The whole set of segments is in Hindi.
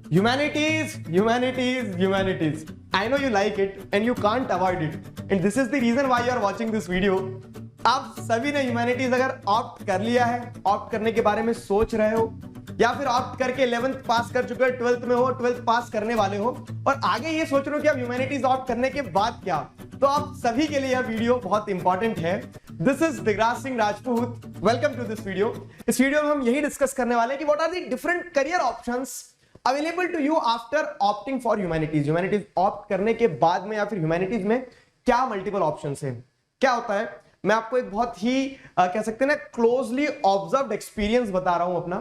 Humanities. I know you like it and you can't avoid it. And this is the reason why you are watching this video. आप सभी ने ह्यूमैनिटीज अगर ऑप्ट कर लिया है, ऑप्ट करने के बारे में सोच रहे हो, या फिर ऑप्ट करके 11th पास कर चुके हो, 12th में हो, 12th पास करने वाले हो और आगे ये सोच रहे हो कि आप ह्यूमैनिटीज ऑप्ट करने के बाद क्या, तो आप सभी के लिए यह वीडियो बहुत इंपॉर्टेंट है। This is Digraj Singh Rajput, welcome to this video. इस वीडियो में हम यही डिस्कस करने वाले हैं कि what are the different career options available to you after opting for humanities. Humanities opt करने के बाद में या फिर ह्यूमैनिटीज में क्या मल्टीपल ऑप्शंस हैं, क्या होता है। मैं आपको एक बहुत ही कह सकते हैं ना क्लोजली ऑब्जर्व्ड एक्सपीरियंस बता रहा हूं अपना।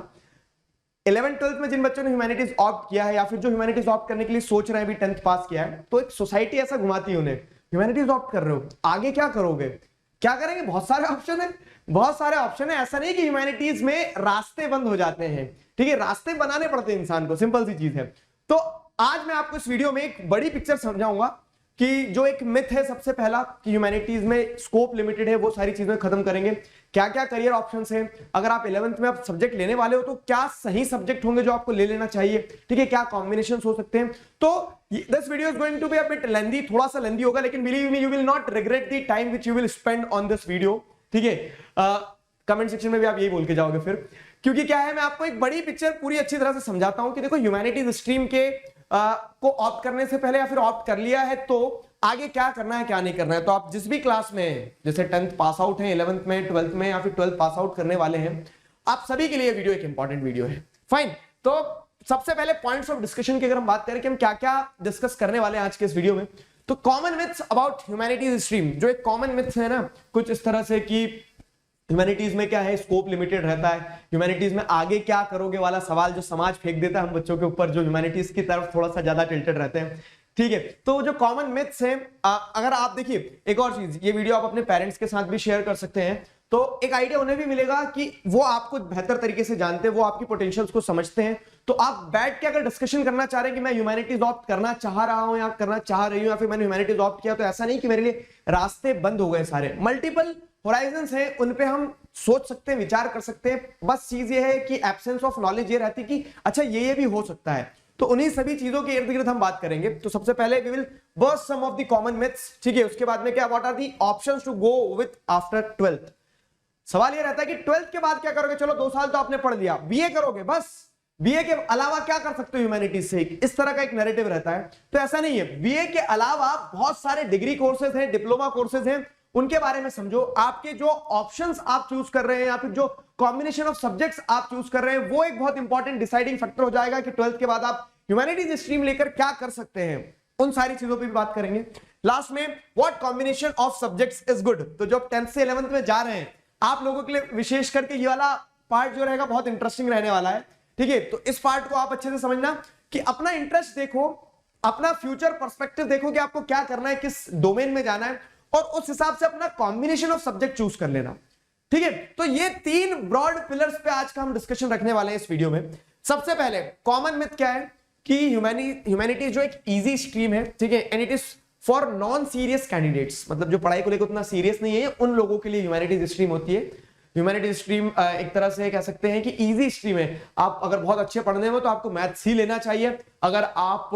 11th 12th में जिन बच्चों ने ह्यूमैनिटीज ऑप्ट किया है या फिर जो ह्यूमैनिटीज ऑप्ट करने के लिए सोच रहे हैं, अभी 10th पास किया है, तो एक सोसाइटी ऐसा घुमाती है उन्हें, ह्यूमैनिटीज ऑप्ट कर रहे हो, आगे क्या करोगे, क्या करेंगे, बहुत सारे ऑप्शन है, बहुत सारे ऑप्शन है। ऐसा नहीं कि ह्यूमैनिटीज में रास्ते बंद हो जाते हैं, ठीक है, रास्ते बनाने पड़ते हैं इंसान को, सिंपल सी चीज है। तो आज मैं आपको इस वीडियो में एक बड़ी पिक्चर समझाऊंगा कि जो एक मिथ है सबसे पहला कि ह्यूमैनिटीज में स्कोप लिमिटेड है, वो सारी चीजें खत्म करेंगे। क्या क्या करियर ऑप्शंस हैं, अगर आप 11th में आप सब्जेक्ट लेने वाले हो तो क्या सही सब्जेक्ट होंगे जो आपको ले लेना चाहिए, ठीक है, क्या कॉम्बिनेशंस हो सकते हैं। तो this video is going to be a bit lengthy, थोड़ा सा लेंथी होगा, लेकिन believe me you will not regret the time which you will spend on this video, ठीक है। कमेंट सेक्शन में भी आप यही बोल के जाओगे फिर, क्योंकि क्या है, मैं आपको एक बड़ी पिक्चर पूरी अच्छी तरह से समझाता हूं कि देखो ह्यूमैनिटीज स्ट्रीम के को ऑप्ट करने से पहले या फिर ऑप्ट कर लिया है तो आगे क्या करना है, क्या नहीं करना है। तो आप जिस भी क्लास में हैं, जैसे 10th पास आउट हैं, 11th में, 12th में या फिर 12th पास आउट करने वाले हैं, आप सभी के लिए वीडियो एक इंपॉर्टेंट वीडियो है। फाइन, तो सबसे पहले पॉइंट्स ऑफ डिस्कशन की अगर हम बात करें कि हम क्या क्या डिस्कस करने वाले हैं आज के इस वीडियो में, तो common myths about humanities stream. जो एक कॉमन मिथ्स है ना कुछ इस तरह से कि ह्यूमैनिटीज में क्या है, स्कोप लिमिटेड रहता है, ह्यूमैनिटीज में आगे क्या करोगे वाला सवाल जो समाज फेंक देता है हम बच्चों के ऊपर, जो ह्यूमैनिटीज की तरफ थोड़ा सा ज्यादा टिल्टेड रहते हैं, ठीक है। तो जो कॉमन मिथ्स हैं, अगर आप देखिए एक और चीज, ये वीडियो आप अपने पेरेंट्स के साथ भी शेयर कर सकते हैं, तो एक आइडिया उन्हें भी मिलेगा कि वो आपको बेहतर तरीके से जानते हैं, वो आपकी पोटेंशियल्स को समझते हैं। तो आप बैठ के अगर डिस्कशन करना चाह रहे हैं कि मैं ह्यूमैनिटीज ऑप्ट करना चाह रहा हूं या करना चाह रही हूं या फिर मैंने ह्यूमैनिटीज ऑप्ट किया, तो ऐसा नहीं कि मेरे लिए रास्ते बंद हो गए, सारे मल्टीपल होराइजन्स हैं, उन पे हम सोच सकते हैं, विचार कर सकते हैं। बस चीज ये है कि एब्सेंस ऑफ नॉलेज ये रहती कि अच्छा ये भी हो सकता है। तो उन्हीं सभी चीजों के इर्द गिर्द हम बात करेंगे। तो सबसे पहले we will burst some of the common myths, ठीक है। उसके बाद में क्या, what are the options to go with after 12th। सवाल ये रहता है कि 12th के बाद क्या करोगे। चलो 2 साल तो आपने पढ़ लिया, बीए करोगे, बस बीए के अलावा क्या कर सकते हो ह्यूमैनिटीज से, इस तरह का एक नैरेटिव रहता है। तो ऐसा नहीं है, बीए के अलावा बहुत सारे डिग्री कोर्सेज हैं, डिप्लोमा कोर्सेज हैं, उनके बारे में समझो। आपके जो ऑप्शंस आप चूज कर रहे हैं या फिर जो कॉम्बिनेशन ऑफ सब्जेक्ट्स आप चूज कर रहे हैं, वो एक बहुत इंपॉर्टेंट डिसाइडिंग फैक्टर हो जाएगा कि 12th के बाद आप ह्यूमैनिटीज स्ट्रीम लेकर क्या कर सकते हैं। उन सारी चीजों पे भी बात करेंगे। लास्ट में what combination of subjects is good. तो जो 10th से 11th में जा रहे हैं, आप लोगों के लिए विशेष करके ये वाला पार्ट जो रहेगा बहुत इंटरेस्टिंग रहने वाला है, ठीक है। तो इस पार्ट को आप अच्छे से समझना कि अपना इंटरेस्ट देखो, अपना फ्यूचर पर्सपेक्टिव देखो कि आपको क्या करना है, किस डोमेन में जाना है, और उस हिसाब से अपना कॉम्बिनेशन ऑफ सब्जेक्ट चूज कर लेना, ठीक है। तो ये 3 ब्रॉड पिलर्स पे आज का हम डिस्कशन रखने वाले हैं इस वीडियो में। सबसे पहले कॉमन मिथ क्या है कि ह्यूमैनिटी जो एक इजी स्ट्रीम है, ठीक है, and it is for non serious candidates, मतलब जो पढ़ाई को लेकर उतना सीरियस नहीं है, उन लोगों के लिए ह्यूमैनिटीज स्ट्रीम होती है। ह्यूमैनिटीज स्ट्रीम एक तरह से कह सकते हैं कि इजी स्ट्रीम है। आप अगर बहुत अच्छे पढ़ने में तो आपको मैथ्स ही लेना चाहिए। अगर आप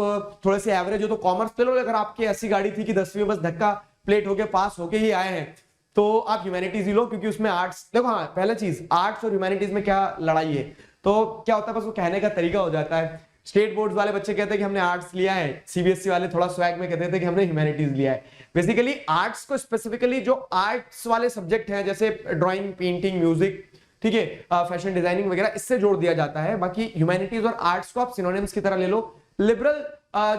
थोड़े से एवरेज हो तो कॉमर्स ले लो। अगर आपकी ऐसी गाड़ी थी कि 10वीं में बस धक्का प्लेट होके पास होके ही आए हैं, तो आप ह्यूमैनिटीज ही लो, क्योंकि उसमें आर्ट्स देखो। हाँ, पहला चीज, आर्ट्स और ह्यूमैनिटीज में क्या लड़ाई है, तो क्या होता है, बस वो कहने का तरीका हो जाता है। स्टेट बोर्ड वाले बच्चे कहते हैं कि हमने आर्ट्स लिया है, सीबीएसई वाले थोड़ा स्वैग में कहते थे कि हमने ह्यूमैनिटीज लिया है। बेसिकली आर्ट्स को स्पेसिफिकली जो आर्ट्स वाले सब्जेक्ट हैं, जैसे ड्राइंग, पेंटिंग, म्यूजिक, ठीक है, फैशन डिजाइनिंग वगैरह, इससे जोड़ दिया जाता है। बाकी ह्यूमैनिटीज और आर्ट्स को आप सिनोनिम्स की तरह ले लो। लिबरल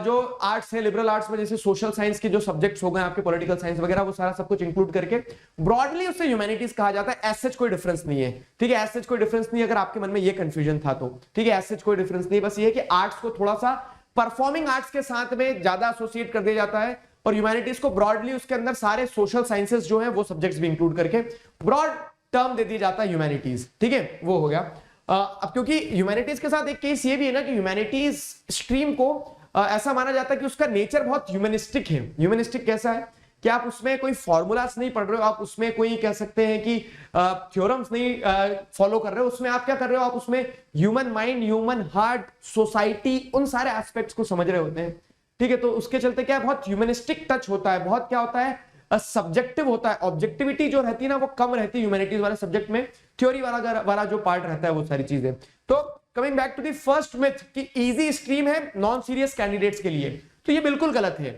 जो आर्ट्स है, लिबरल आर्ट्स में जैसे सोशल साइंस के जो सब्जेक्ट्स हो गए आपके, पॉलिटिकल साइंस वगैरह, वो सारा सब कुछ इंक्लूड करके ब्रॉडली उससे ह्यूमैनिटीज कहा जाता है। एज सच कोई डिफरेंस नहीं है, ठीक है, एज सच कोई डिफरेंस नहीं है। अगर आपके मन में ये कंफ्यूजन था तो ठीक है, एज सच कोई डिफरेंस नहीं, बस ये है कि आर्ट्स को थोड़ा सा परफॉर्मिंग आर्ट्स के साथ में ज्यादा एसोसिएट कर दिया जाता है, और ह्यूमैनिटीज को ब्रॉडली उसके अंदर सारे सोशल साइंसेस जो है वो सब्जेक्ट्स भी इंक्लूड करके ब्रॉड टर्म दे दिया जाता है ह्यूमैनिटीज, ठीक है, वो हो गया। अब क्योंकि ह्यूमैनिटीज के साथ एक केस ये भी है ना कि ह्यूमैनिटीज स्ट्रीम को ऐसा माना जाता है कि उसका नेचर बहुत ह्यूमनिस्टिक है। ह्यूमनिस्टिक कैसा है कि आप उसमें कोई फॉर्मूलास नहीं पढ़ रहे हो, आप उसमें कोई कह सकते हैं कि थ्योरम्स नहीं फॉलो कर रहे हो, उसमें आप क्या कर रहे हो, आप उसमें human mind, human heart, society, उन सारे एस्पेक्ट्स को समझ रहे होते हैं। ठीक है, तो उसके चलते क्या है, बहुत ह्यूमनिस्टिक टच होता है, बहुत क्या होता है, सब्जेक्टिव होता है। ऑब्जेक्टिविटी जो रहती है ना वो कम रहती है ह्यूमैनिटीज वाले सब्जेक्ट में, थ्योरी वाला जो पार्ट रहता है वो सारी चीजें। तो coming back to the first myth कि इजी स्ट्रीम है नॉन सीरियस कैंडिडेट्स के लिए, तो ये बिल्कुल गलत है।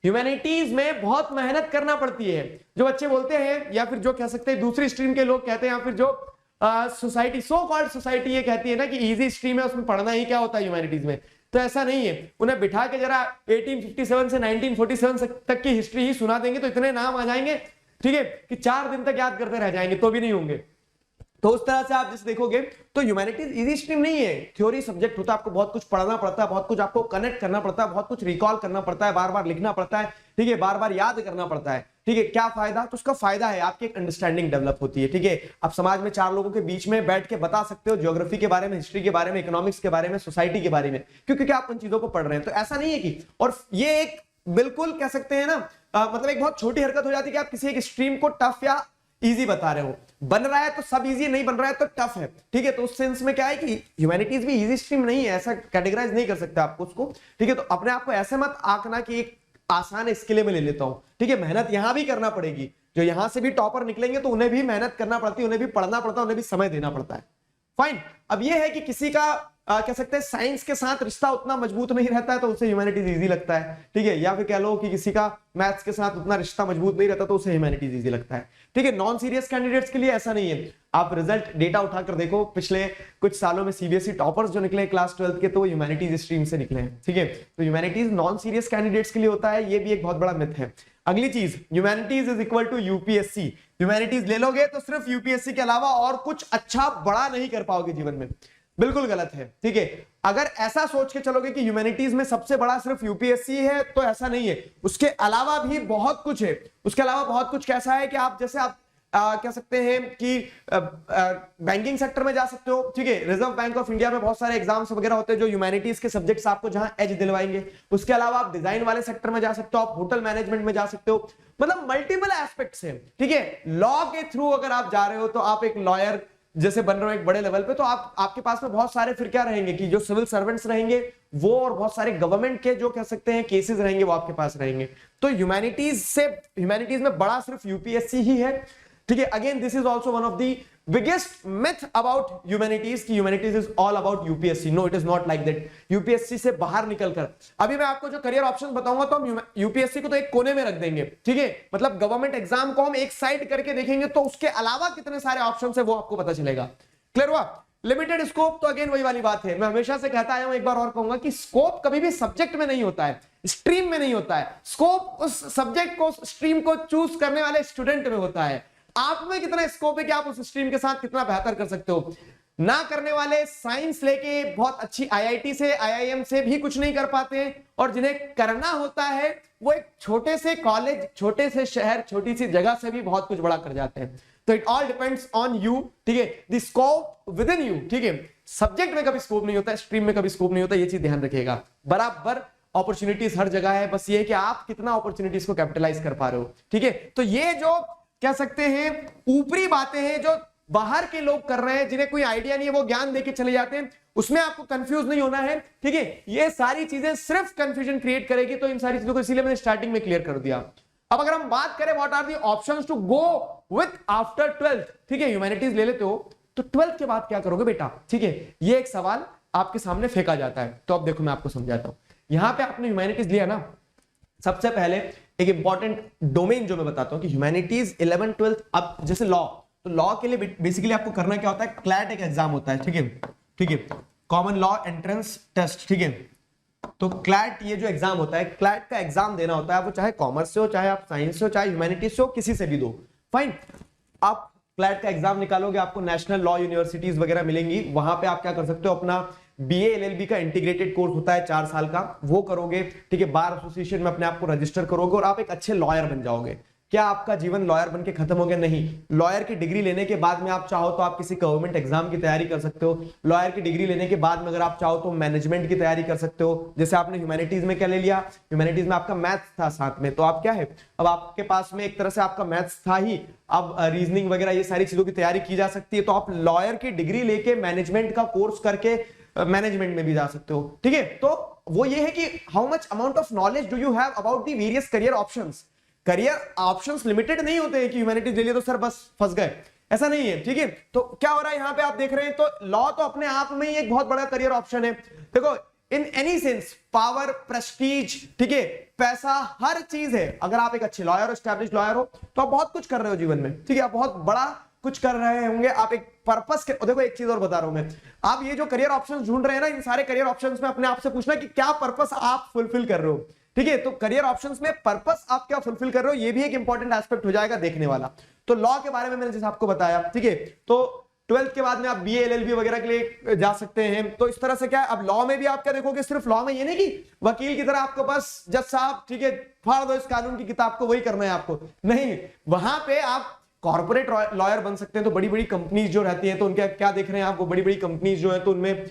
ह्यूमैनिटीज में बहुत मेहनत करना पड़ती है। जो बच्चे बोलते हैं या फिर जो कह सकते हैं दूसरी स्ट्रीम के लोग कहते हैं, या फिर जो सोसाइटी, सो कॉल्ड सोसाइटी ये कहती है ना कि इजी स्ट्रीम है, उसमें पढ़ना ही क्या होता है ह्यूमैनिटीज में, तो ऐसा नहीं है। उन्हें बिठा के जरा 1857 से 1947 तक की हिस्ट्री ही सुना देंगे तो इतने नाम आ जाएंगे, ठीक है, कि 4 दिन तक याद करते रह जाएंगे तो भी नहीं होंगे। तो उस तरह से आप जैसे देखोगे तो ह्यूमैनिटीज इजी स्ट्रीम नहीं है, थ्योरी सब्जेक्ट होता है, आपको बहुत कुछ पढ़ना पड़ता है, बहुत कुछ आपको कनेक्ट करना पड़ता है, बहुत कुछ रिकॉल करना पड़ता है, बार बार लिखना पड़ता है, ठीक है, बार बार याद करना पड़ता है। ठीक है, क्या फायदा, तो उसका फायदा है आपकी एक अंडरस्टैंडिंग डेवलप होती है। ठीक है, आप समाज में 4 लोगों के बीच में बैठ के बता सकते हो ज्योग्राफी के बारे में, हिस्ट्री के बारे में, इकोनॉमिक्स के बारे में, सोसाइटी के बारे में, क्योंकि आप उन चीजों को पढ़ रहे हैं। तो ऐसा नहीं है कि, और ये एक बिल्कुल कह सकते हैं ना मतलब एक बहुत छोटी हरकत हो जाती है कि आप किसी एक स्ट्रीम को टफ या इजी बता रहे हो। बन रहा है तो सब इजी, नहीं बन रहा है तो टफ है। ठीक है, तो उस सेंस में क्या है कि ह्यूमैनिटीज भी इजी स्ट्रीम नहीं है, ऐसा कैटेगराइज नहीं कर सकते आपको उसको। ठीक है, तो अपने आप को ऐसे मत आंकना कि एक आसान इसके लिए मैं ले लेता हूं। ठीक है, मेहनत यहां भी करना पड़ेगी, जो यहां से भी टॉपर निकलेंगे तो उन्हें भी मेहनत करना पड़ती है, उन्हें भी पढ़ना पड़ता है, उन्हें भी समय देना पड़ता है। फाइन, अब यह है कि किसी का कह सकते हैं साइंस के साथ रिश्ता उतना मजबूत नहीं रहता है तो उसे ह्यूमैनिटीज इजी लगता है। ठीक है, या फिर कह लो कि किसी का मैथ्स के साथ उतना रिश्ता मजबूत नहीं रहता तो उसे ह्यूमैनिटीज इजी लगता है। ठीक है, नॉन सीरियस कैंडिडेट्स के लिए ऐसा नहीं है। आप रिजल्ट डेटा उठाकर देखो, पिछले कुछ सालों में सीबीएसई टॉपर्स जो निकले क्लास 12 के, तो वो ह्यूमैनिटीज स्ट्रीम से निकले हैं। ठीक है, तो ह्यूमैनिटीज नॉन सीरियस कैंडिडेट्स के लिए होता है, ये भी एक बहुत बड़ा मिथ है। अगली चीज, humanities is equal to UPSC. Humanities ले लोगे तो सिर्फ यूपीएससी के अलावा और कुछ अच्छा बड़ा नहीं कर पाओगे जीवन में, बिल्कुल गलत है। ठीक है, अगर ऐसा सोच के चलोगे कि ह्यूमैनिटीज में सबसे बड़ा सिर्फ यूपीएससी है तो ऐसा नहीं है, उसके अलावा भी बहुत कुछ है। उसके अलावा बहुत कुछ कैसा है कि आप जैसे आप कह सकते हैं कि बैंकिंग सेक्टर में जा सकते हो। ठीक है, रिजर्व बैंक ऑफ इंडिया में बहुत सारे एग्जाम्स वगैरह होते हैं जो ह्यूमैनिटीज के सब्जेक्ट्स आपको जहां एज दिलवाएंगे। उसके अलावा आप डिजाइन वाले सेक्टर में जा सकते हो, आप होटल मैनेजमेंट में जा सकते हो, मतलब मल्टीपल एस्पेक्ट्स हैं। ठीक है, लॉ के थ्रू अगर आप जा रहे हो तो आप एक लॉयर जैसे बन रहे हो एक बड़े लेवल पे, तो आपके पास में बहुत सारे फिर क्या रहेंगे कि जो सिविल सर्वेंट्स रहेंगे वो, और बहुत सारे गवर्नमेंट के जो कह सकते हैं केसेस रहेंगे वो आपके पास रहेंगे। तो ह्यूमैनिटीज में बड़ा सिर्फ यूपीएससी ही है। ठीक है, again this is also one of the biggest myth about humanities कि humanities is all about UPSC. No, it is not like that. UPSC से बाहर निकलकर अभी मैं आपको जो करियर ऑप्शन बताऊंगा तो हम यूपीएससी को तो एक कोने में रख देंगे। ठीक है, मतलब गवर्नमेंट एग्जाम को हम एक साइड करके देखेंगे तो उसके अलावा कितने सारे ऑप्शन है वो आपको पता चलेगा। क्लियर हुआ? लिमिटेड स्कोप, तो अगेन वही वाली बात है, मैं हमेशा से कहता आया हूं, एक बार और कहूंगा कि स्कोप कभी भी सब्जेक्ट में नहीं होता है, स्ट्रीम में नहीं होता है। स्कोप उस सब्जेक्ट को, स्ट्रीम को चूज करने वाले स्टूडेंट में होता है। आप में कितना स्कोप है कि आप उस स्ट्रीम के साथ कितना बेहतर कर सकते हो। ना करने वाले साइंस लेके बहुत अच्छी आईआईटी से, आईआईएम से भी कुछ नहीं कर पाते, और जिन्हें करना होता है वो एक छोटे से कॉलेज, छोटे से शहर, छोटी सी जगह से भी बहुत कुछ बड़ा कर जाते हैं। तो it all depends on you. ठीक है, the scope with in you. ठीक है, सब्जेक्ट में कभी स्कोप नहीं होता, स्ट्रीम में कभी स्कोप नहीं होता, ये चीज ध्यान रखिएगा। बराबर अपॉर्चुनिटीज हर जगह है, बस ये है कि आप कितना अपॉर्चुनिटीज को कैपिटलाइज कर पा रहे हो। ठीक है, तो ये जो कह सकते हैं ऊपरी बातें हैं जो बाहर के लोग कर रहे हैं, जिन्हें कोई आइडिया नहीं है, वो ज्ञान देके चले जाते हैं, उसमें आपको कंफ्यूज नहीं होना है। ठीक है, ये सारी चीजें सिर्फ कंफ्यूजन क्रिएट करेगी, तो इन सारी चीजों को इसीलिए मैंने स्टार्टिंग में क्लियर कर दिया। अब अगर हम बात करें what are the options to go with after 12th, ठीक है, ह्यूमैनिटीज ले लेते हो तो 12th के बाद क्या करोगे बेटा? ठीक है, ये एक सवाल आपके सामने फेंका जाता है। तो अब देखो मैं आपको समझाता हूं। यहां पे आपने ह्यूमैनिटीज लिया ना, सबसे पहले एक इंपॉर्टेंट डोमेन जो मैं बताता हूं कि ह्यूमैनिटीज 11th 12th, अब जैसे लॉ, तो लॉ के लिए बेसिकली आपको करना क्या होता है, क्लैट एक एग्जाम होता है। ठीक है, ठीक है, कॉमन लॉ एंट्रेंस टेस्ट। ठीक है, तो क्लैट ये जो एग्जाम होता है, क्लैट का एग्जाम देना होता है, वो चाहे कॉमर्स से हो, चाहे आप साइंस से हो, चाहे ह्यूमैनिटीज से हो, किसी से भी दो। फाइन, आप क्लैट का एग्जाम निकालोगे, आपको नेशनल लॉ यूनिवर्सिटीज वगैरह मिलेंगी, वहां पे आप क्या कर सकते हो, अपना बीए एलएलबी का इंटीग्रेटेड कोर्स होता है 4 साल का, वो करोगे। ठीक है, बार एसोसिएशन में अपने आप को रजिस्टर करोगे और आप एक अच्छे लॉयर बन जाओगे। क्या आपका जीवन लॉयर बनके खत्म हो गया? नहीं। लॉयर की डिग्री लेने के बाद में आप चाहो तो आप किसी गवर्नमेंट एग्जाम की तैयारी कर सकते हो। लॉयर की डिग्री लेने के बाद में अगर आप चाहो तो मैनेजमेंट की तैयारी कर सकते हो। जैसे आपने ह्यूमैनिटीज में क्या ले लिया, ह्यूमैनिटीज में आपका मैथ्स था साथ में, तो आप क्या है, अब आपके पास में एक तरह से आपका मैथ्स था ही, अब रीजनिंग वगैरह ये सारी चीजों की तैयारी की जा सकती है। तो आप लॉयर की डिग्री लेके मैनेजमेंट का कोर्स करके मैनेजमेंट में भी जा सकते हो। ठीक है, तो वो ये है कि how much amount of knowledge do you have about the various career options. Career options limited नहीं होते हैं कि ह्यूमैनिटीज ले लिया तो सर बस फंस गए, ऐसा नहीं है। ठीक है, तो क्या हो रहा है यहां पे आप देख रहे हैं, तो लॉ तो अपने आप में ही एक बहुत बड़ा करियर ऑप्शन है। देखो in any sense power, Prestige, ठीक है, पैसा, हर चीज है। अगर आप एक अच्छे लॉयर हो, एस्टैब्लिश्ड लॉयर हो, तो आप बहुत कुछ कर रहे हो जीवन में। ठीक है, आप बहुत बड़ा कुछ कर रहे होंगे, आप एक पर्पस के। देखो एक चीज और बता रहा हूं मैं, आप ये जो करियर ऑप्शंस ढूंढ रहे हैं ना, इन सारे करियर ऑप्शंस में अपने आप से पूछना कि क्या पर्पस आप फुलफिल कर रहे हो। ठीक है, तो करियर ऑप्शंस में पर्पस आप क्या फुलफिल कर रहे हो, ये भी एक इंपॉर्टेंट एस्पेक्ट हो जाएगा देखने वाला। तो लॉ के बारे में मैंने जैसे आपको बताया, ठीक है, तो 12th के बाद में आप बीए, एलएलबी वगैरह के लिए जा सकते हैं। तो इस तरह से क्या है, अब लॉ में भी आप क्या देखोगे, सिर्फ लॉ में ये नहीं कि वकील की तरह आपको बस जज साहब, ठीक है, फाड़ दो इस कानून की किताब को, वही करना है आपको, नहीं। वहां पे आप कॉर्पोरेट लॉयर बन सकते हैं। तो बड़ी बड़ी कंपनीज जो रहती हैं, तो उनके क्या देख रहे हैं आपको, बड़ी बड़ी कंपनीज जो है तो उनमें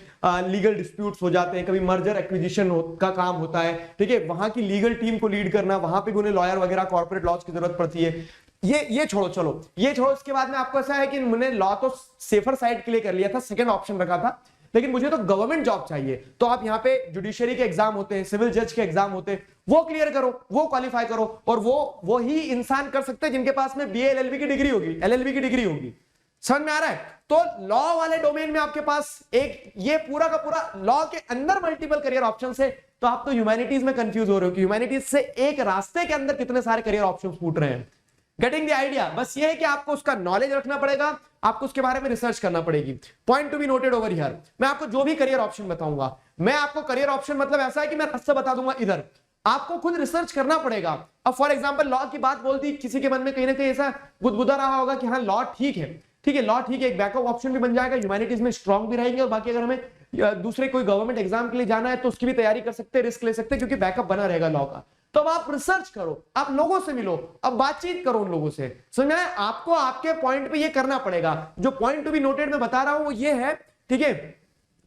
लीगल डिस्प्यूट्स हो जाते हैं, कभी मर्जर एक्विजिशन का काम होता है। ठीक है, वहां की लीगल टीम को लीड करना, वहां पे उन्हें लॉयर वगैरह कॉर्पोरेट लॉज की जरूरत पड़ती है। ये छोड़ो, चलो ये छोड़ो। इसके बाद में आपको ऐसा है कि मैंने लॉ तो सेफर साइड के लिए कर लिया था, सेकंड ऑप्शन रखा था, लेकिन मुझे तो गवर्नमेंट जॉब चाहिए। तो आप यहाँ पे जुडिशरी के एग्जाम होते हैं, सिविल जज के एग्जाम होते हैं, वो क्लियर करो, वो क्वालिफाई करो। और वो ही इंसान कर सकते हैं जिनके पास में बीए, एलएलबी की डिग्री होगी, एलएलबी की डिग्री होगी। समझ में आ रहा है? तो लॉ वाले डोमेन में आपके पास एक ये पूरा का पूरा लॉ के अंदर मल्टीपल करियर ऑप्शंस है। तो आप तो ह्यूमैनिटीज में कंफ्यूज हो रहे हो कि ह्यूमैनिटीज से एक रास्ते के अंदर कितने सारे करियर ऑप्शंस फूट रहे हैं। Getting the idea? बस ये है कि आपको उसका नॉलेज रखना पड़ेगा, आपको उसके बारे में रिसर्च करना पड़ेगी। Point to be noted over here. मैं आपको जो भी करियर ऑप्शन बताऊंगा, मैं आपको करियर ऑप्शन मतलब ऐसा है कि मैं रास्ता बता दूंगा, इधर आपको खुद रिसर्च करना पड़ेगा। अब फॉर एग्जांपल लॉ की बात बोलती, किसी के मन में कहीं ना कहीं ऐसा गुदगुदा रहा होगा कि हाँ लॉ ठीक है, ठीक है, लॉ ठीक है, एक बैकअप ऑप्शन भी बन जाएगा, ह्यूमैनिटीज में स्ट्रांग भी रहेंगे, और बाकी अगर हमें दूसरे कोई गवर्नमेंट एग्जाम के लिए जाना है तो उसकी भी तैयारी कर सकते हैं, रिस्क ले सकते हैं, क्योंकि बैकअप बना रहेगा लॉ का। तो अब आप रिसर्च करो, आप लोगों से मिलो, अब बातचीत करो उन लोगों से। समझ में? आपको आपके पॉइंट पे ये करना पड़ेगा। जो पॉइंट टू बी नोटेड में बता रहा हूं वो ये है, ठीक है,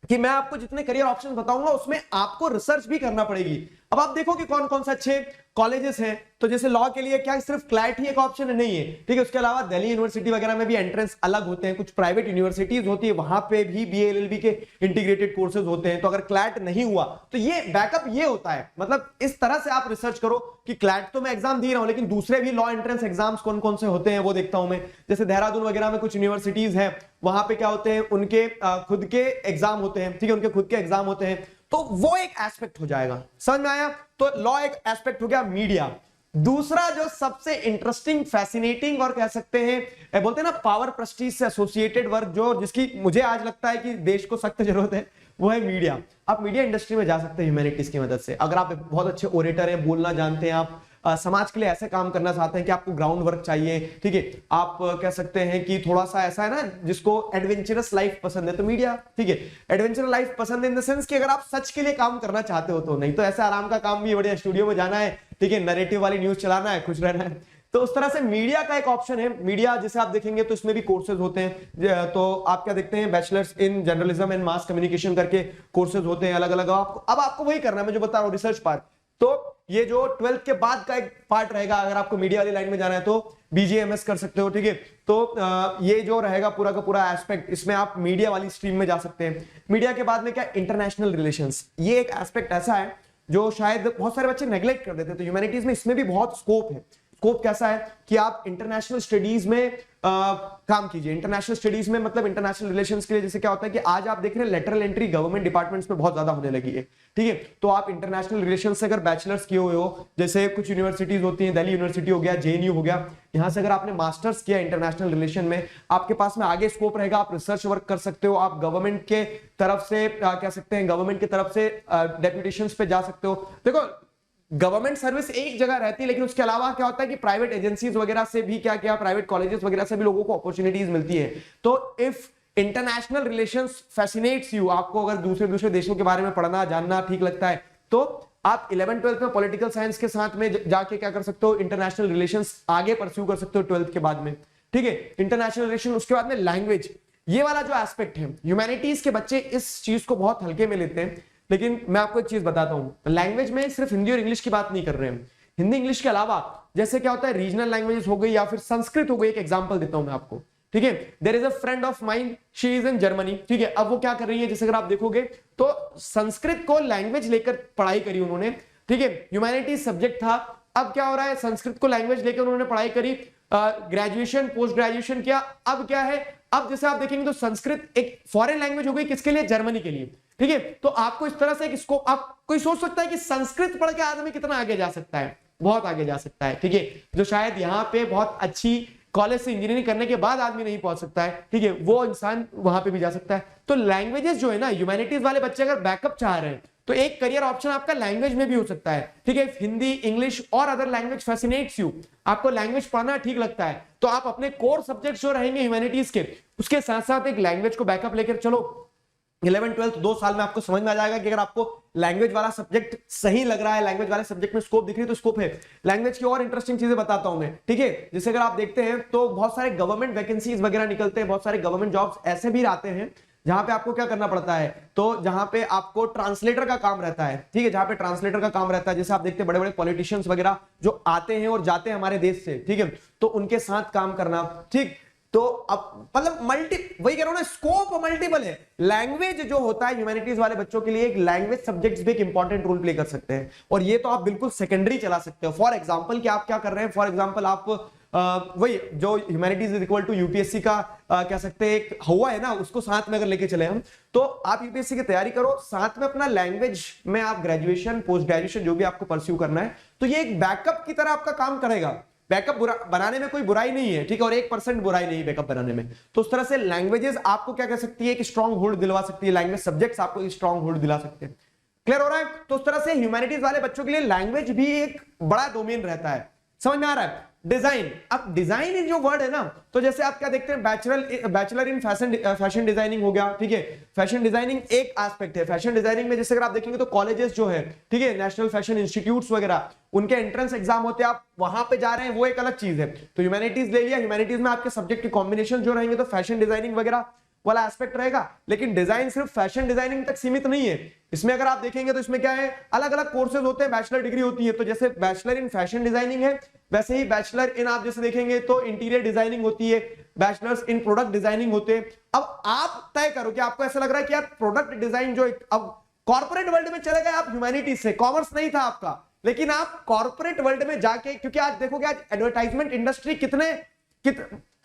कि मैं आपको जितने करियर ऑप्शन बताऊंगा उसमें आपको रिसर्च भी करना पड़ेगी। अब आप देखो कि कौन कौन से अच्छे कॉलेजेस हैं। तो जैसे लॉ के लिए क्या सिर्फ क्लैट ही एक ऑप्शन नहीं है, ठीक है, उसके अलावा दिल्ली यूनिवर्सिटी वगैरह में भी एंट्रेंस अलग होते हैं, कुछ प्राइवेट यूनिवर्सिटीज होती है, वहां पे भी बीए, एलएलबी के इंटीग्रेटेड कोर्सेज होते हैं। तो अगर क्लैट नहीं हुआ तो ये बैकअप ये होता है। मतलब इस तरह से आप रिसर्च करो कि क्लैट तो मैं एग्जाम दे रहा हूं, लेकिन दूसरे भी लॉ एंट्रेंस एग्जाम्स कौन कौन से होते हैं वो देखता हूं मैं। जैसे देहरादून वगैरह में कुछ यूनिवर्सिटीज है, वहां पे क्या होते हैं, उनके खुद के एग्जाम होते हैं, ठीक है, उनके खुद के एग्जाम होते हैं, तो वो एक एस्पेक्ट हो जाएगा। समझ में आया? तो लॉ एक एस्पेक्ट हो गया। मीडिया दूसरा जो सबसे इंटरेस्टिंग, फैसिनेटिंग और कह सकते हैं, बोलते हैं ना पावर, प्रेस्टीज से एसोसिएटेड वर्क, जो जिसकी मुझे आज लगता है कि देश को सख्त जरूरत है, वो है मीडिया। आप मीडिया इंडस्ट्री में जा सकते हैं ह्यूमैनिटीज की मदद से। अगर आप बहुत अच्छे ओरेटर हैं, बोलना जानते हैं, आप समाज के लिए ऐसे काम करना चाहते हैं कि आपको ग्राउंड वर्क चाहिए, ठीक है, आप कह सकते हैं कि थोड़ा सा ऐसा है ना जिसको एडवेंचरस लाइफ पसंद है, तो मीडिया, ठीक है, एडवेंचरस लाइफ पसंद है इन द सेंस कि अगर आप सच के लिए काम करना चाहते हो तो, नहीं तो ऐसे आराम का काम भी, बढ़िया स्टूडियो में जाना है, ठीक है, नैरेटिव वाली न्यूज चलाना है, खुश रहना है। तो उस तरह से मीडिया का एक ऑप्शन है। मीडिया जैसे आप देखेंगे तो इसमें भी कोर्सेज होते हैं। तो आप क्या देखते हैं, bachelors in journalism and mass communication करके कोर्सेज होते हैं अलग अलग। अब आपको वही करना है, मैं जो बता रहा हूँ, रिसर्च पार्ट। तो ये जो 12th के बाद का एक पार्ट रहेगा, अगर आपको मीडिया वाली लाइन में जाना है तो बीजीएमएस कर सकते हो, ठीक है। तो ये जो रहेगा पूरा का पूरा एस्पेक्ट, इसमें आप मीडिया वाली स्ट्रीम में जा सकते हैं। मीडिया के बाद में क्या, इंटरनेशनल रिलेशंस, ये एक एस्पेक्ट ऐसा है जो शायद बहुत सारे बच्चे नेग्लेक्ट कर देते हैं। तो ह्यूमैनिटीज में इसमें भी बहुत स्कोप है। स्कोप कैसा है कि आप इंटरनेशनल स्टडीज में काम कीजिए। इंटरनेशनल स्टडीज में मतलब इंटरनेशनल रिलेशंस के लिए जैसे क्या होता है कि आज आप देख रहे हैं लेटरल एंट्री गवर्नमेंट डिपार्टमेंट्स में बहुत ज्यादा होने लगी है, ठीक है। तो आप इंटरनेशनल रिलेशंस से अगर बैचलर्स किए हुए हो, जैसे कुछ यूनिवर्सिटीज होती हैं, दिल्ली यूनिवर्सिटी हो गया, जेएनयू हो गया, यहां से अगर आपने मास्टर्स किया इंटरनेशनल रिलेशन में, आपके पास में आगे स्कोप रहेगा, आप रिसर्च वर्क कर सकते हो, आप गवर्नमेंट के तरफ से कह सकते हैं, गवर्नमेंट की तरफ से डेप्यूटेशंस पे जा सकते हो। देखो गवर्नमेंट सर्विस एक जगह रहती है, लेकिन उसके अलावा क्या होता है कि प्राइवेट एजेंसीज वगैरह से भी क्या प्राइवेट कॉलेजेस वगैरह से भी लोगों को अपॉर्चुनिटीज मिलती है। तो if international relations fascinates you, आपको अगर दूसरे देशों के बारे में पढ़ना जानना ठीक लगता है, तो आप 11th-12th में पॉलिटिकल साइंस के साथ में जाके क्या कर सकते हो, इंटरनेशनल रिलेशंस आगे परस्यू कर सकते हो 12th के बाद में, ठीक है। इंटरनेशनल रिलेशन, उसके बाद में लैंग्वेज, ये वाला जो एस्पेक्ट है, ह्यूमैनिटीज के बच्चे इस चीज को बहुत हल्के में लेते हैं। लेकिन मैं आपको एक चीज बताता हूं, लैंग्वेज में सिर्फ हिंदी और इंग्लिश की बात नहीं कर रहे हैं। हिंदी इंग्लिश के अलावा जैसे क्या होता है, रीजनल लैंग्वेजेस हो गई या फिर संस्कृत हो गई। एक एग्जांपल देता हूं मैं आपको, ठीक है। There is a friend of mind, she is in Germany, ठीक है। अब वो क्या कर रही है, जैसे अगर आप देखोगे तो संस्कृत को लैंग्वेज लेकर पढ़ाई करी उन्होंने, ठीक है। ह्यूमैनिटीज सब्जेक्ट था, अब क्या हो रहा है, संस्कृत को लैंग्वेज लेकर उन्होंने पढ़ाई करी, ग्रेजुएशन पोस्ट ग्रेजुएशन किया। अब क्या है, अब जैसे आप देखेंगे तो संस्कृत एक फॉरेन लैंग्वेज हो गई, किसके लिए, जर्मनी के लिए, ठीक है। तो आपको इस तरह से एक स्कोप, आप कोई सोच सकता है कि संस्कृत पढ़ के आदमी कितना आगे जा सकता है, बहुत आगे जा सकता है, ठीक है। जो शायद यहाँ पे बहुत अच्छी कॉलेज से इंजीनियरिंग करने के बाद आदमी नहीं पहुंच सकता है, ठीक है, वो इंसान वहां पे भी जा सकता है। तो लैंग्वेजेस जो है ना, ह्यूमैनिटीज वाले बच्चे अगर बैकअप चाह रहे हैं तो एक करियर ऑप्शन आपका लैंग्वेज में भी हो सकता है, ठीक है। हिंदी, इंग्लिश और अदर लैंग्वेज फैसिनेट्स यू, आपको लैंग्वेज पढ़ना ठीक लगता है, तो आप अपने कोर सब्जेक्ट जो रहेंगे ह्यूमैनिटीज के, उसके साथ साथ एक लैंग्वेज को बैकअप लेकर चलो। 11th-12th 2 साल में आपको समझ में आ जाएगा कि अगर आपको लैंग्वेज वाला सब्जेक्ट सही लग रहा है, लैंग्वेज वाले सब्जेक्ट में स्कोप दिख रही है तो स्कोप है। लैंग्वेज की और इंटरेस्टिंग चीजें बताता हूं मैं, ठीक है। जैसे अगर आप देखते हैं तो बहुत सारे गवर्नमेंट वैकेंसीज वगैरह निकलते हैं, बहुत सारे गवर्नमेंट जॉब्स ऐसे भी आते हैं जहां पे आपको क्या करना पड़ता है, तो जहां पे आपको ट्रांसलेटर का काम रहता है, ठीक है। जहां पे ट्रांसलेटर का काम रहता है, जैसे आप देखते हैं बड़े बड़े पॉलिटिशियंस वगैरह जो आते हैं और जाते हैं हमारे देश से, ठीक है, तो उनके साथ काम करना, ठीक। तो अब मतलब वही कह रहा हूं ना, स्कोप मल्टीपल है। लैंग्वेज जो होता है ह्यूमैनिटीज वाले बच्चों के लिए, एक लैंग्वेज सब्जेक्ट्स भी एक इंपॉर्टेंट रोल प्ले कर सकते हैं, और ये तो आप बिल्कुल सेकेंडरी चला सकते हो। फॉर एग्जांपल कि आप क्या कर रहे हैं, फॉर एग्जांपल आप वही जो humanities is equal to UPSC का कह सकते हैं एक हुआ है ना, उसको साथ में अगर लेके चले हम, तो आप यूपीएससी की तैयारी करो, साथ में अपना लैंग्वेज में आप ग्रेजुएशन पोस्ट ग्रेजुएशन जो भी आपको परस्यू करना है, तो ये एक बैकअप की तरह आपका काम करेगा। बैकअप बनाने में कोई बुराई नहीं है, ठीक है, और 1% बुराई नहीं है बैकअप बनाने में। तो उस तरह से लैंग्वेजेस आपको क्या कर सकती है, एक स्ट्रॉन्ग होल्ड दिलवा सकती है, लैंग्वेज सब्जेक्ट्स आपको स्ट्रॉन्ग होल्ड दिला सकते हैं। क्लियर हो रहा है। तो उस तरह से ह्यूमैनिटीज वाले बच्चों के लिए लैंग्वेज भी एक बड़ा डोमेन रहता है। समझ में आ रहा है। डिजाइन, अब डिजाइन जो वर्ड है ना, तो जैसे आप क्या देखते हैं, बैचलर इन फैशन डिजाइनिंग हो गया, ठीक है। फैशन डिजाइनिंग एक एस्पेक्ट है। फैशन डिजाइनिंग में जैसे अगर आप देखेंगे तो कॉलेजेस जो है, ठीक है, नेशनल फैशन इंस्टीट्यूट्स वगैरह, उनके एंट्रेंस एग्जाम होते हैं, आप वहां पे जा रहे हैं, वो एक अलग चीज है। तो ह्यूमैनिटीज ले लिया, ह्यूमैनिटीज में आपके सब्जेक्ट के कॉम्बिनेशन जो रहेंगे तो फैशन डिजाइनिंग वगैरह वाला एस्पेक्ट रहेगा। लेकिन डिजाइन सिर्फ फैशन डिजाइनिंग तक सीमित नहीं है, इसमें अगर आप देखेंगे तो इसमें क्या है, अलग अलग कोर्सेज होते हैं, बैचलर डिग्री होती है। तो जैसे बैचलर इन फैशन डिजाइनिंग है, वैसे ही बैचलर इन आप जैसे देखेंगे तो इंटीरियर डिजाइनिंग होती है, बैचलर्स इन प्रोडक्ट डिजाइनिंग होते हैं। अब आप तय करो कि आपको ऐसा लग रहा है कि यार प्रोडक्ट डिजाइन जो अब कॉर्पोरेट वर्ल्ड में चले गए आप, ह्यूमैनिटीज से, कॉमर्स नहीं था आपका, लेकिन आप कॉर्पोरेट वर्ल्ड में जाके, क्योंकि आज देखोगे आज एडवर्टाइजमेंट इंडस्ट्री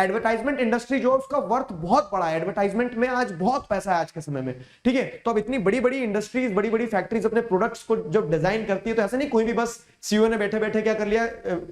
एडवर्टाइजमेंट इंडस्ट्री जो उसका वर्थ बहुत बड़ा है, एडवर्टाइजमेंट में आज बहुत पैसा है आज के समय में, ठीक है। तो अब इतनी बड़ी बड़ी इंडस्ट्रीज, बड़ी बड़ी फैक्ट्रीज अपने प्रोडक्ट्स को जब डिजाइन करती है, तो ऐसा नहीं कोई भी बस सीईओ ने बैठे बैठे क्या कर लिया,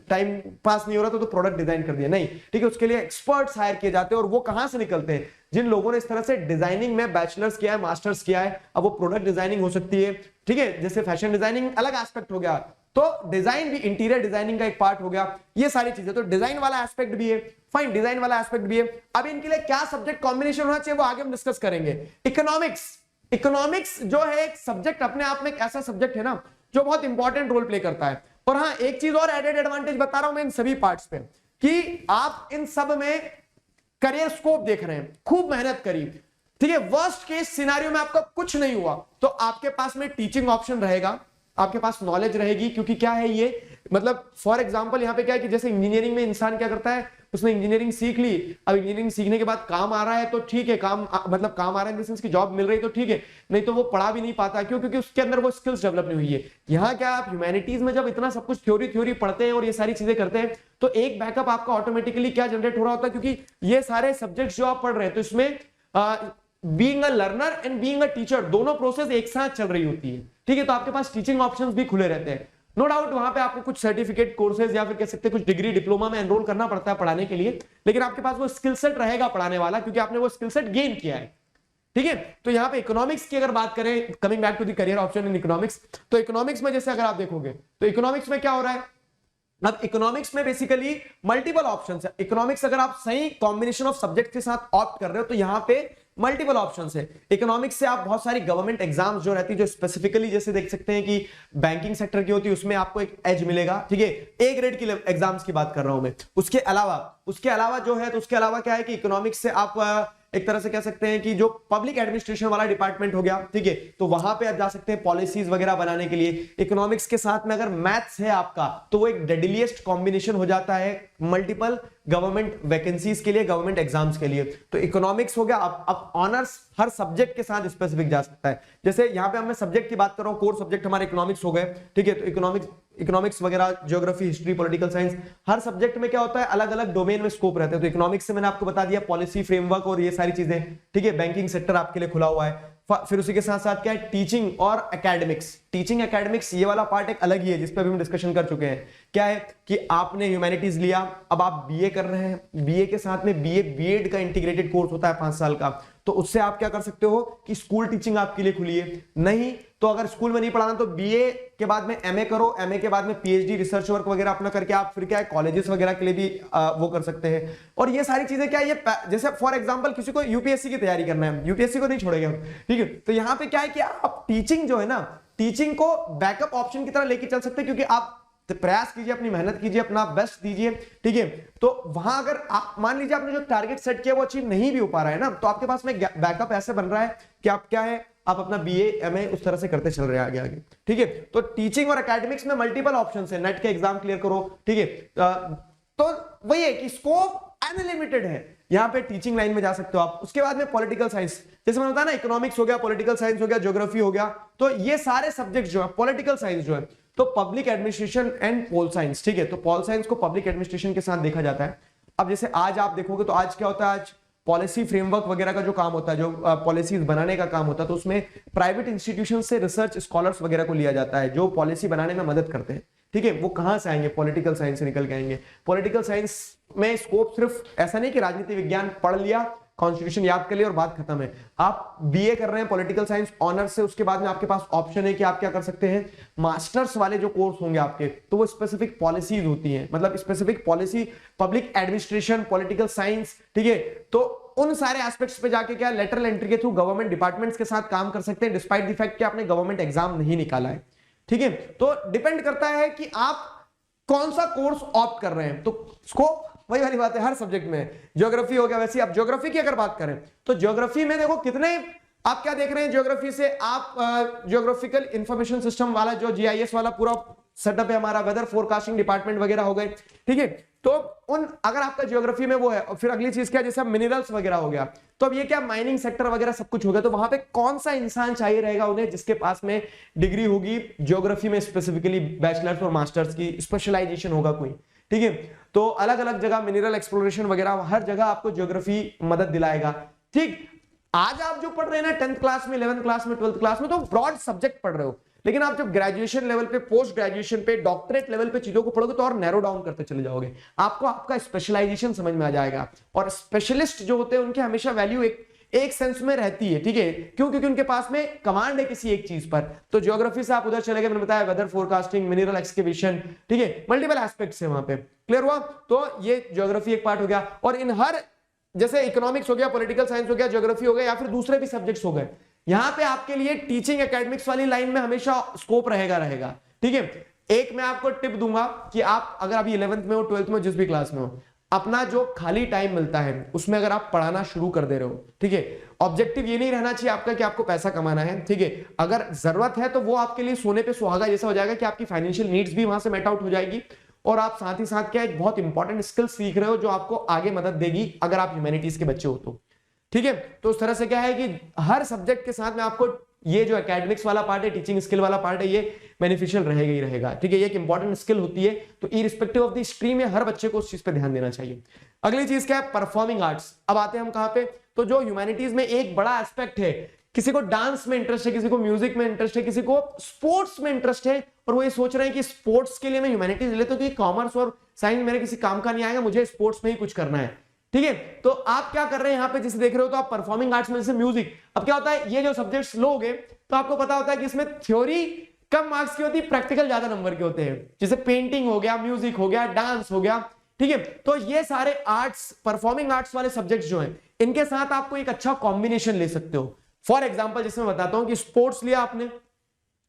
टाइम पास नहीं हो रहा तो प्रोडक्ट डिजाइन कर दिया, नहीं, ठीक है। उसके लिए एक्सपर्ट्स हायर किए जाते हैं, और वो कहां से निकलते हैं, जिन लोगों ने इस तरह से डिजाइनिंग में बैचलर्स किया है, मास्टर्स किया है। अब वो प्रोडक्ट डिजाइनिंग हो सकती है, ठीक है, जैसे फैशन डिजाइनिंग अलग एस्पेक्ट हो गया, तो डिजाइन भी इंटीरियर डिजाइनिंग का एक पार्ट हो गया, ये सारी चीजें। तो डिजाइन वाला एस्पेक्ट भी है, फाइन, डिजाइन वाला एस्पेक्ट भी है। अब इनके लिए क्या सब्जेक्ट कॉम्बिनेशन होना चाहिए वो आगे हम डिस्कस करेंगे। इकोनॉमिक्स जो है एक सब्जेक्ट अपने आप में एक ऐसा सब्जेक्ट है ना जो बहुत इंपॉर्टेंट रोल प्ले करता है। और हाँ, एक चीज और एडेड एडवांटेज बता रहा हूं मैं इन सभी पार्ट्स पे, कि आप इन सब में करियर स्कोप देख रहे हैं, खूब मेहनत करी, ठीक है। वर्स्ट केस सिनेरियो में आपका कुछ नहीं हुआ तो आपके पास में टीचिंग ऑप्शन रहेगा, आपके पास नॉलेज रहेगी, क्योंकि क्या है ये, मतलब फॉर एग्जांपल यहां पे क्या है कि जैसे इंजीनियरिंग में इंसान क्या करता है, उसने इंजीनियरिंग सीख ली, अब इंजीनियरिंग सीखने के बाद काम आ रहा है तो ठीक है, मतलब काम आ रहा है उसकी जॉब मिल रही है तो ठीक है, नहीं तो वो पढ़ा भी नहीं पाता, क्यों, क्योंकि उसके अंदर वो स्किल्स डेवलप नहीं हुई है। यहाँ क्या, आप ह्यूमैनिटीज में जब इतना सब कुछ थ्योरी पढ़ते हैं और ये सारी चीजें करते हैं, तो एक बैकअप आपका ऑटोमेटिकली क्या जनरेट हो रहा होता है, क्योंकि ये सारे सब्जेक्ट जो आप पढ़ रहे हैं तो इसमें being a learner and being a teacher दोनों प्रोसेस एक साथ चल रही होती है, ठीक है। तो आपके पास टीचिंग ऑप्शंस भी खुले रहते हैं, नो डाउट। वहां पे आपको कुछ सर्टिफिकेट कोर्सेज या फिर कह सकते हैं कुछ डिग्री डिप्लोमा में एनरोल करना पड़ता है पढ़ाने के लिए, लेकिन आपके पास वो स्किल सेट रहेगा पढ़ाने वाला, क्योंकि आपने वो स्किल सेट गेन किया है, ठीक है। तो यहाँ पे इकोनॉमिक्स की अगर बात करें, coming back to the career option in economics, तो इकोनॉमिक्स में जैसे अगर आप देखोगे तो इकोनॉमिक्स में क्या हो रहा है, अब इकोनॉमिक्स में बेसिकली मल्टीपल ऑप्शंस है। इकोनॉमिक्स अगर आप सही कॉम्बिनेशन ऑफ सब्जेक्ट के साथ ऑप्ट कर रहे हो तो यहाँ पे मल्टीपल ऑप्शंस है। इकोनॉमिक्स से आप बहुत सारी गवर्नमेंट एग्जाम्स जो रहती है, जो स्पेसिफिकली जैसे देख सकते हैं कि बैंकिंग सेक्टर की होती है, उसमें आपको एक एज मिलेगा, ठीक है, ए ग्रेड की एग्जाम्स की बात कर रहा हूं मैं। उसके अलावा जो है, तो उसके अलावा क्या है कि इकोनॉमिक्स से आप एक तरह से कह सकते हैं कि जो पब्लिक एडमिनिस्ट्रेशन वाला डिपार्टमेंट हो गया, ठीक है, तो वहां पे आप जा सकते हैं पॉलिसीज वगैरह बनाने के लिए। इकोनॉमिक्स के साथ में अगर मैथ्स है आपका, तो वो एक डेडलीस्ट कॉम्बिनेशन हो जाता है मल्टीपल गवर्नमेंट वैकेंसीज के लिए, गवर्नमेंट एग्जाम्स के लिए। तो इकोनॉमिक्स हो गया। अब ऑनर्स हर सब्जेक्ट के साथ स्पेसिफिक जा सकता है। जैसे यहाँ पे मैं सब्जेक्ट की बात कर रहा हूँ, कोर सब्जेक्ट हमारे इकोनॉमिक्स हो गए, ठीक है, तो इकोनॉमिक्स वगैरह, ज्योग्राफी, हिस्ट्री, पॉलिटिकल साइंस, हर सब्जेक्ट में क्या होता है, अलग अलग डोमेन में स्कोप रहते हैं। तो इकोनॉमिक्स से मैंने आपको बता दिया पॉलिसी, फ्रेमवर्क और ये सारी चीजें, ठीक है, बैंकिंग सेक्टर आपके लिए खुला हुआ है। फिर उसी के साथ साथ क्या है, टीचिंग और एकेडमिक्स। टीचिंग एकेडमिक्स ये वाला पार्ट एक अलग ही है, जिस पे भी हम डिस्कशन कर चुके हैं। क्या है कि आपने ह्यूमैनिटीज लिया, अब आप बीए कर रहे हैं, बीए के साथ में बीएड का इंटीग्रेटेड कोर्स होता है 5 साल का, तो उससे आप क्या कर सकते हो कि स्कूल टीचिंग आपके लिए खुली है। नहीं तो अगर स्कूल में नहीं पढ़ाना तो बीए के बाद में एमए करो, एमए के बाद में पीएचडी, रिसर्च वर्क वगैरह अपना करके आप फिर क्या है, कॉलेजेस वगैरह के लिए भी वो कर सकते हैं। और ये सारी चीजें क्या है, ये जैसे फॉर एग्जांपल किसी को यूपीएससी की तैयारी करना है, यूपीएससी को नहीं छोड़ेंगे हम, ठीक है, तो यहाँ पे क्या है कि आप टीचिंग जो है ना, टीचिंग को बैकअप ऑप्शन की तरह लेके चल सकते हैं, क्योंकि आप प्रयास कीजिए, अपनी मेहनत कीजिए, अपना बेस्ट दीजिए, ठीक है, तो वहां अगर आप मान लीजिए आपने जो टारगेट सेट किया वो अचीव नहीं भी हो पा रहा है ना, तो आपके पास में बैकअप ऐसे बन रहा है कि आप क्या है, आप अपना बीए एमए उस तरह से करते चल रहे हैं आगे आगे, ठीक है। तो टीचिंग और एकेडमिक्स में मल्टीपल ऑप्शंस है, नेट के एग्जाम क्लियर करो, ठीक है, तो वही है कि स्कोप अनलिमिटेड है। यहाँ पे टीचिंग लाइन में जा सकते हो आप। उसके बाद में पॉलिटिकल साइंस, जैसे मैंने बताया ना, इकोनॉमिक्स हो गया, पॉलिटिकल साइंस हो गया, ज्योग्राफी हो गया, तो ये सारे सब्जेक्ट जो है, पॉलिटिकल साइंस जो है, तो public administration and pol science, ठीक है, तो पोल साइंस को पब्लिक एडमिनिस्ट्रेशन के साथ देखा जाता है। अब जैसे आज आप देखोगे तो आज क्या होता है, आज पॉलिसी फ्रेमवर्क वगैरह का जो काम होता है, जो पॉलिसीज बनाने का काम होता है, तो उसमें प्राइवेट इंस्टीट्यूशन से रिसर्च स्कॉलर्स वगैरह को लिया जाता है, जो पॉलिसी बनाने में मदद करते हैं, ठीक है। वो कहां से आएंगे, पॉलिटिकल साइंस से निकल के आएंगे। पॉलिटिकल साइंस में स्कोप सिर्फ ऐसा नहीं कि राजनीति विज्ञान पढ़ लिया, कॉन्स्टिट्यूशन याद कर लिया और बात खत्म है। आप बीए कर रहे हैं पॉलिटिकल साइंस ऑनर्स से, उसके बाद में आपके पास ऑप्शन है कि आप क्या कर सकते हैं, मास्टर्स वाले जो कोर्स होंगे आपके, तो वो स्पेसिफिक पॉलिसीज होती हैं, मतलब specific policy, public administration, political science, ठीक है, तो उन सारे एस्पेक्ट्स पे जाके क्या लेटरल एंट्री के थ्रू गवर्नमेंट डिपार्टमेंट्स के साथ काम कर सकते हैं, डिस्पाइट द फैक्ट कि आपने गवर्नमेंट एग्जाम नहीं निकाला है, ठीक है। तो डिपेंड करता है कि आप कौन सा कोर्स ऑप्ट कर रहे हैं। तो स्कोप वही वाली बात है हर सब्जेक्ट में। ज्योग्राफी हो गया, वैसे आप ज्योग्राफी की अगर बात करें तो ज्योग्राफी में देखो कितने आप क्या देख रहे हैं, ज्योग्राफी से आप ज्योग्राफिकल इंफॉर्मेशन सिस्टम वाला जो जीआईएस वाला पूरा सेटअप है हमारा, वेदर फोरकास्टिंग डिपार्टमेंट वगैरह हो गए, ठीक है, तो उन अगर आपका ज्योग्राफी में वो है। और फिर अगली चीज क्या, जैसे मिनरल्स वगैरह हो गया, तो अब ये क्या माइनिंग सेक्टर वगैरह सब कुछ हो गया, तो वहां पे कौन सा इंसान चाहिए रहेगा उन्हें जिसके पास में डिग्री होगी ज्योग्राफी में, स्पेसिफिकली बैचलर्स और मास्टर्स की स्पेशलाइजेशन होगा कोई, ठीक है। तो अलग अलग जगह मिनरल एक्सप्लोरेशन वगैरह हर जगह आपको ज्योग्राफी मदद दिलाएगा, ठीक। आज आप जो पढ़ रहे हैं ना 10th क्लास में, 11th क्लास में, 12th क्लास में, तो ब्रॉड सब्जेक्ट पढ़ रहे हो, लेकिन आप जब ग्रेजुएशन लेवल पे, पोस्ट ग्रेजुएशन पे, डॉक्टरेट लेवल पे चीजों को पढ़ोगे तो और नैरो डाउन करते चले जाओगे, आपको आपका स्पेशलाइजेशन समझ में आ जाएगा। और स्पेशलिस्ट जो होते हैं उनके हमेशा वैल्यू एक सेंस में रहती है, ठीक है, क्यों, क्योंकि उनके पास में कमांड है किसी एक चीज पर। तो ज्योग्राफी से आप उधर चले गए, मैंने बताया वेदर फोरकास्टिंग, मिनरल एक्सकेवेशन, ठीक है, मल्टीपल एस्पेक्ट्स है वहां पे, क्लियर हुआ। तो ये ज्योग्राफी एक पार्ट हो गया। और इन हर, जैसे इकोनॉमिक्स हो गया, पॉलिटिकल साइंस हो गया, ज्योग्राफी हो गया, या फिर दूसरे भी सब्जेक्ट्स हो गए, यहां पे आपके लिए टीचिंग एकेडमिक्स वाली लाइन में हमेशा स्कोप रहेगा, ठीक है। एक मैं आपको टिप दूंगा कि आप अगर अभी 11th में हो, 12th में, जिस भी क्लास में हो, अपना जो खाली टाइम मिलता है उसमें अगर आप पढ़ाना शुरू कर दे रहे हो, ठीक है, ऑब्जेक्टिव ये नहीं रहना चाहिए आपका कि आपको पैसा कमाना है, ठीक है, अगर जरूरत है तो वो आपके लिए सोने पे सुहागा जैसा हो जाएगा कि आपकी फाइनेंशियल नीड्स भी वहां से मेट आउट हो जाएगी, और आप साथ ही साथ क्या एक बहुत इंपॉर्टेंट स्किल सीख रहे हो जो आपको आगे मदद देगी अगर आप ह्यूमैनिटीज के बच्चे हो तो, ठीक है। तो उस तरह से क्या है कि हर सब्जेक्ट के साथ में आपको ये जो एकेडमिक्स वाला पार्ट है, टीचिंग स्किल वाला पार्ट है, ये बेनिफिशियल रहेगा ही रहेगा, ठीक है, ये एक इंपॉर्टेंट स्किल होती है। तो इरिस्पेक्टिव ऑफ द स्ट्रीम में हर बच्चे को उस चीज पे ध्यान देना चाहिए। अगली चीज क्या है, परफॉर्मिंग आर्ट्स। अब आते हैं हम कहां पे, तो जो ह्यूमैनिटीज में एक बड़ा एस्पेक्ट है, किसी को डांस में इंटरेस्ट है, किसी को म्यूजिक में इंटरेस्ट है, किसी को स्पोर्ट्स में इंटरेस्ट है, और वो ये सोच रहे हैं कि स्पोर्ट्स के लिए मैं ह्यूमैनिटीज ले लेता हूं, कॉमर्स और साइंस मेरे किसी काम का नहीं आएगा, मुझे स्पोर्ट्स में ही कुछ करना है, ठीक है। तो आप क्या कर रहे हैं यहाँ पे, जिसे देख रहे हो, तो आप परफॉर्मिंग आर्ट्स में, जैसे म्यूजिक। अब क्या होता है, ये जो सब्जेक्ट्स लोगे तो आपको पता होता है कि इसमें थ्योरी कम मार्क्स की होती है, प्रैक्टिकल ज्यादा नंबर के होते हैं, जैसे पेंटिंग हो गया, म्यूजिक हो गया, डांस हो गया, ठीक है। तो ये सारे आर्ट्स, परफॉर्मिंग आर्ट्स वाले सब्जेक्ट्स जो हैं, इनके साथ आपको एक अच्छा कॉम्बिनेशन ले सकते हो। फॉर एग्जाम्पल जैसे मैं बताता हूं कि स्पोर्ट्स लिया आपने,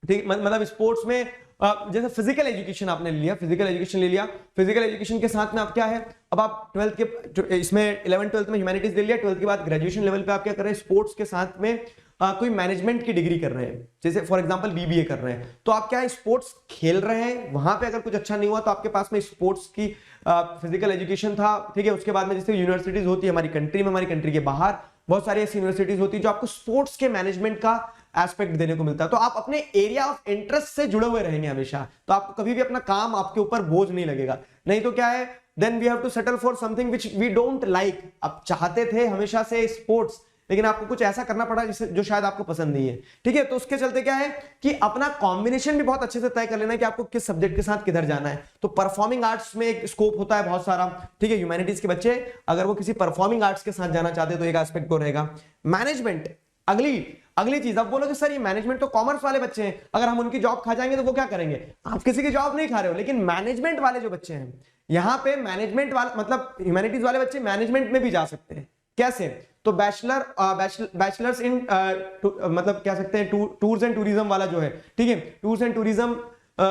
ठीक, मतलब स्पोर्ट्स में जैसे फिजिकल एजुकेशन आपने लिया, फिजिकल एजुकेशन ले लिया, फिजिकल एजुकेशन के साथ में आप क्या है, अब आप 12th के इसमें 11th 12th में ह्यूमैनिटीज ले लिया, 12th के बाद ग्रेजुएशन लेवल पे आप क्या कर रहे हैं, स्पोर्ट्स के साथ में कोई मैनेजमेंट की डिग्री कर रहे हैं, जैसे फॉर एग्जांपल बीबीए कर रहे हैं, तो आप क्या है स्पोर्ट्स खेल रहे हैं, वहां पे अगर कुछ अच्छा नहीं हुआ तो आपके पास में स्पोर्ट्स की फिजिकल एजुकेशन था, ठीक है। उसके बाद में जैसे यूनिवर्सिटीज होती है हमारी कंट्री में, हमारी कंट्री के बाहर बहुत सारी ऐसी यूनिवर्सिटीज होती है जो आपको स्पोर्ट्स के मैनेजमेंट का एस्पेक्ट देने को मिलता है, तो आप अपने एरिया ऑफ इंटरेस्ट से जुड़े हुए रहेंगे हमेशा, तो आपको कभी भी अपना काम आपके ऊपर बोझ नहीं लगेगा। नहीं तो क्या है, then we have to settle for something which we don't like. आप चाहते थे हमेशा से स्पोर्ट्स, लेकिन आपको कुछ ऐसा करना पड़ा जिसे जो शायद आपको पसंद नहीं है, ठीक है। तो उसके चलते क्या है कि अपना कॉम्बिनेशन भी बहुत अच्छे से तय कर लेना है कि आपको किस सब्जेक्ट के साथ किधर जाना है। तो परफॉर्मिंग आर्ट्स में एक स्कोप होता है बहुत सारा, ठीक है। ह्यूमैनिटीज के बच्चे अगर वो किसी परफॉर्मिंग आर्ट्स के साथ जाना चाहते हैं तो एक एस्पेक्ट को रहेगा। मैनेजमेंट अगली चीज, अब बोलोगे सर ये मैनेजमेंट तो कॉमर्स वाले बच्चे हैं, अगर हम उनकी जॉब खा जाएंगे तो वो क्या करेंगे। आप किसी की जॉब नहीं खा रहे हो, लेकिन मैनेजमेंट वाले जो बच्चे हैं, यहां पे मैनेजमेंट वाले मतलब ह्यूमैनिटीज वाले बच्चे मैनेजमेंट में भी जा सकते हैं। कैसे, तो बैचलर्स इन मतलब क्या सकते हैं टूर्स एंड टूरिज्म वाला जो है, ठीक है, टूर्स एंड टूरिज्म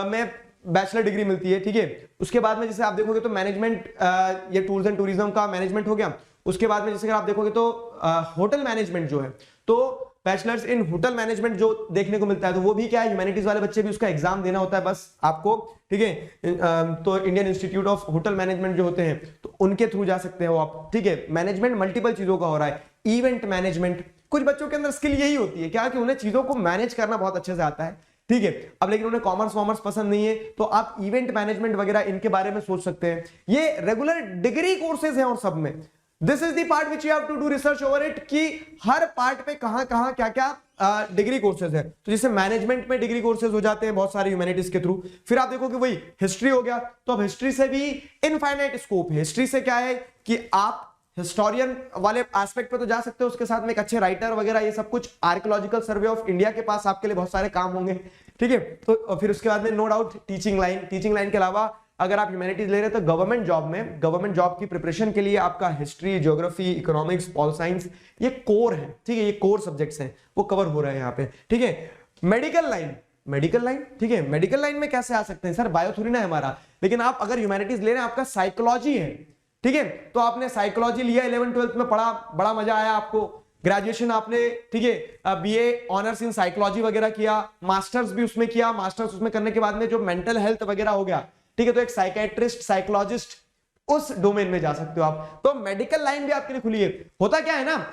में बैचलर डिग्री मिलती है, ठीक है। उसके बाद में जैसे आप देखोगे तो मैनेजमेंट, ये टूर्स एंड टूरिज्म का मैनेजमेंट हो गया। उसके बाद में जैसे अगर आप देखोगे तो होटल मैनेजमेंट जो है, तो बैचलर्स इन होटल मैनेजमेंट जो देखने को मिलता है, तो वो भी क्या है, ह्यूमैनिटीज वाले बच्चे भी उसका एग्जाम देना होता है बस आपको, ठीक है। तो Indian institute of hotel management जो होते हैं तो उनके थ्रू जा सकते हो आप, ठीक है। मैनेजमेंट मल्टीपल चीजों का हो रहा है, इवेंट मैनेजमेंट, कुछ बच्चों के अंदर स्किल यही होती है क्या कि उन्हें चीजों को मैनेज करना बहुत अच्छे से आता है, ठीक है। अब लेकिन उन्हें कॉमर्स वॉमर्स पसंद नहीं है, तो आप इवेंट मैनेजमेंट वगैरह इनके बारे में सोच सकते हैं। ये रेगुलर डिग्री कोर्सेज हैं और सब में this is the part which you have to do research over it, कि हर पार्ट पे कहां कहां क्या क्या डिग्री कोर्सेज है। तो जैसे मैनेजमेंट में डिग्री कोर्सेज हो जाते हैं बहुत सारे ह्यूमैनिटीज के थ्रू। फिर आप देखो कि वही हिस्ट्री हो गया, तो अब हिस्ट्री से भी इनफाइनाइट स्कोप है। हिस्ट्री से क्या है कि आप हिस्टोरियन वाले एस्पेक्ट पे तो जा सकते हो, उसके साथ में एक अच्छे राइटर वगैरह ये सब कुछ, आर्कियोलॉजिकल सर्वे ऑफ इंडिया के पास आपके लिए बहुत सारे काम होंगे, ठीक है। तो फिर उसके बाद में नो डाउट टीचिंग लाइन के अलावा अगर आप ह्यूमैनिटीज ले रहे हैं तो गवर्नमेंट जॉब की प्रिपरेशन के लिए आपका history, geography, economics, pol science ये कोर है, ठीक है। ये कोर सब्जेक्ट्स हैं, वो कवर हो रहे हैं यहाँ पे, ठीक है। मेडिकल लाइन, ठीक है। मेडिकल लाइन में कैसे आ सकते हैं सर, बायो थोड़ी ना है हमारा, लेकिन आप अगर ह्यूमैनिटीज ले रहे हैं, आपका साइकोलॉजी है, ठीक है। तो आपने साइकोलॉजी लिया 11th 12th में, पढ़ा, बड़ा मजा आया आपको। ग्रेजुएशन आपने, ठीक है, बीए ऑनर्स इन साइकोलॉजी वगैरह किया, मास्टर्स भी उसमें किया। मास्टर्स उसमें करने के बाद में जो मेंटल हेल्थ वगैरह हो गया, ठीक है, तो एक साइकेट्रिस्ट, साइकोलॉजिस्ट उस डोमेन में जा सकते हो आप। तो मेडिकल लाइन भी आपके लिए खुली है। होता क्या है ना,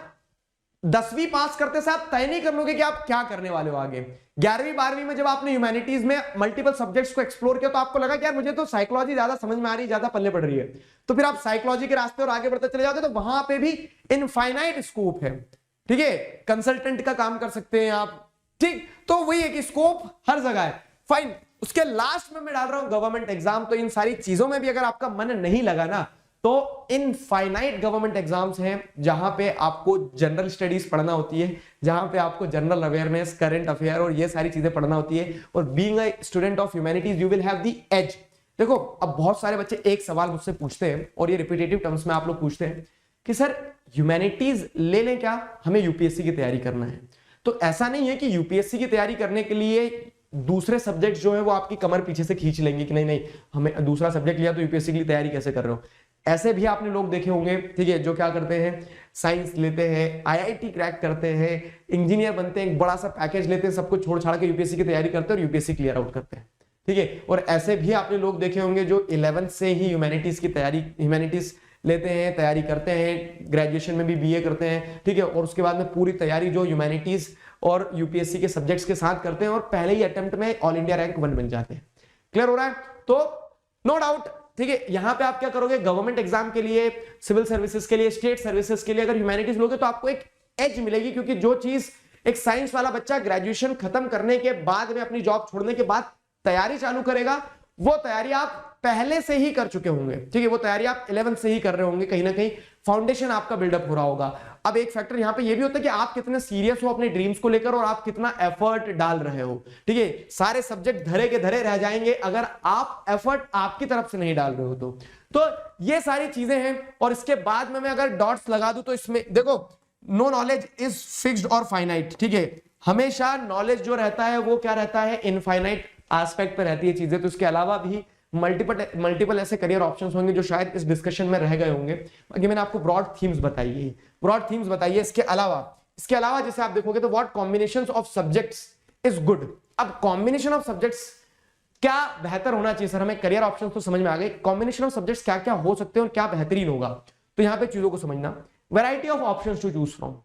10वीं पास करते से आप तय नहीं कर लोगे कि आप क्या करने वाले हो आगे। 11वीं 12वीं में जब आपने ह्यूमैनिटीज में मल्टीपल सब्जेक्ट्स को एक्सप्लोर किया, तो आपको लगा कि यार मुझे तो साइकोलॉजी ज्यादा समझ में आ रही है, ज्यादा पल्ले पड़ रही है, तो फिर आप साइकोलॉजी के रास्ते और आगे बढ़ते चले जाते, तो वहां पे भी इनफाइनाइट स्कोप है, ठीक है। कंसल्टेंट का काम कर सकते हैं आप, ठीक। तो वही है कि स्कोप हर जगह है, फाइन। उसके लास्ट में मैं डाल रहा हूं गवर्नमेंट एग्जाम। तो इन सारी चीजों में भी अगर आपका मन नहीं लगा ना, तो इनफाइनाइट गवर्नमेंट एग्जाम्स हैं जहां पे आपको जनरल स्टडीज पढ़ना होती है, जहां पे आपको जनरल अवेयरनेस, करंट अफेयर और ये सारी चीजें पढ़ना होती है। और being a student of humanities you will have the edge. देखो, अब बहुत सारे बच्चे एक सवाल मुझसे पूछते हैं, और ये रिपीटेटिव टर्म्स में आप लोग पूछते हैं कि सर ह्यूमैनिटीज ले लें क्या, हमें यूपीएससी की तैयारी करना है। तो ऐसा नहीं है कि यूपीएससी की तैयारी करने के लिए दूसरे सब्जेक्ट जो है वो आपकी कमर पीछे से खींच लेंगे कि नहीं हमें दूसरा सब्जेक्ट लिया तो यूपीएससी के लिए तैयारी कैसे कर रहे हो। ऐसे भी आपने लोग देखे होंगे, ठीक है, जो क्या करते हैं, साइंस लेते हैं, आईआईटी क्रैक करते हैं, इंजीनियर बनते हैं, एक बड़ा सा पैकेज लेते हैं, सब कुछ छोड़ छाड़ के यूपीएससी की तैयारी करते हैं और यूपीएससी क्लियर आउट करते हैं, ठीक है। और ऐसे भी आपने लोग देखे होंगे जो 11th से ही ह्यूमैनिटीज लेते हैं, तैयारी करते हैं, ग्रेजुएशन में भी बीए करते हैं, ठीक है। और उसके बाद में पूरी तैयारी जो ह्यूमैनिटीज और यूपीएससी के सब्जेक्ट्स के साथ करते हैं और पहले ही अटेम्प्ट में ऑल इंडिया रैंक 1 बन जाते हैं। क्लियर हो रहा है? तो नो डाउट, ठीक है। यहां पे आप क्या करोगे, गवर्नमेंट एग्जाम के लिए, सिविल सर्विसेज के लिए, स्टेट सर्विसेज के लिए अगर ह्यूमैनिटीज लोगे तो आपको एक एज मिलेगी, क्योंकि जो चीज एक साइंस वाला बच्चा ग्रेजुएशन खत्म करने के बाद में अपनी जॉब छोड़ने के बाद तैयारी चालू करेगा, वो तैयारी आप पहले से ही कर चुके होंगे, ठीक है। वो तैयारी आप 11th से ही कर रहे होंगे, कहीं ना कहीं फाउंडेशन आपका बिल्डअप हो रहा होगा। अब एक फैक्टर यहाँ पे ये भी होता है कि आप कितने सीरियस हो अपने ड्रीम्स को लेकर और आप कितना एफर्ट डाल रहे हो। ठीक है, सारे सब्जेक्ट धरे के धरे रह जाएंगे अगर आप एफर्ट आपकी तरफ से नहीं डाल रहे हो तो ये सारी चीजें हैं। और इसके बाद में मैं अगर डॉट्स लगा दूं तो इसमें देखो, नो नॉलेज इज फिक्स्ड और फाइनाइट। ठीक है, हमेशा नॉलेज जो रहता है वो क्या रहता है, इनफाइनाइट एस्पेक्ट पे रहती है चीजें। तो इसके अलावा भी मल्टीपल ऐसे करियर ऑप्शंस होंगे जो शायद इस डिस्कशन में रह गए होंगे। बाकी मैंने आपको ब्रॉड थीम्स बताइए। इसके अलावा जैसे आप देखोगे तो what combinations of subjects is good. अब कॉम्बिनेशन ऑफ सब्जेक्ट्स क्या बेहतर होना चाहिए सर, हमें करियर ऑप्शंस तो समझ में आ गए, कॉम्बिनेशन ऑफ सब्जेक्ट्स क्या क्या हो सकते हैं और क्या बेहतरीन होगा। तो यहां पे चीजों को समझना, variety of options to choose from.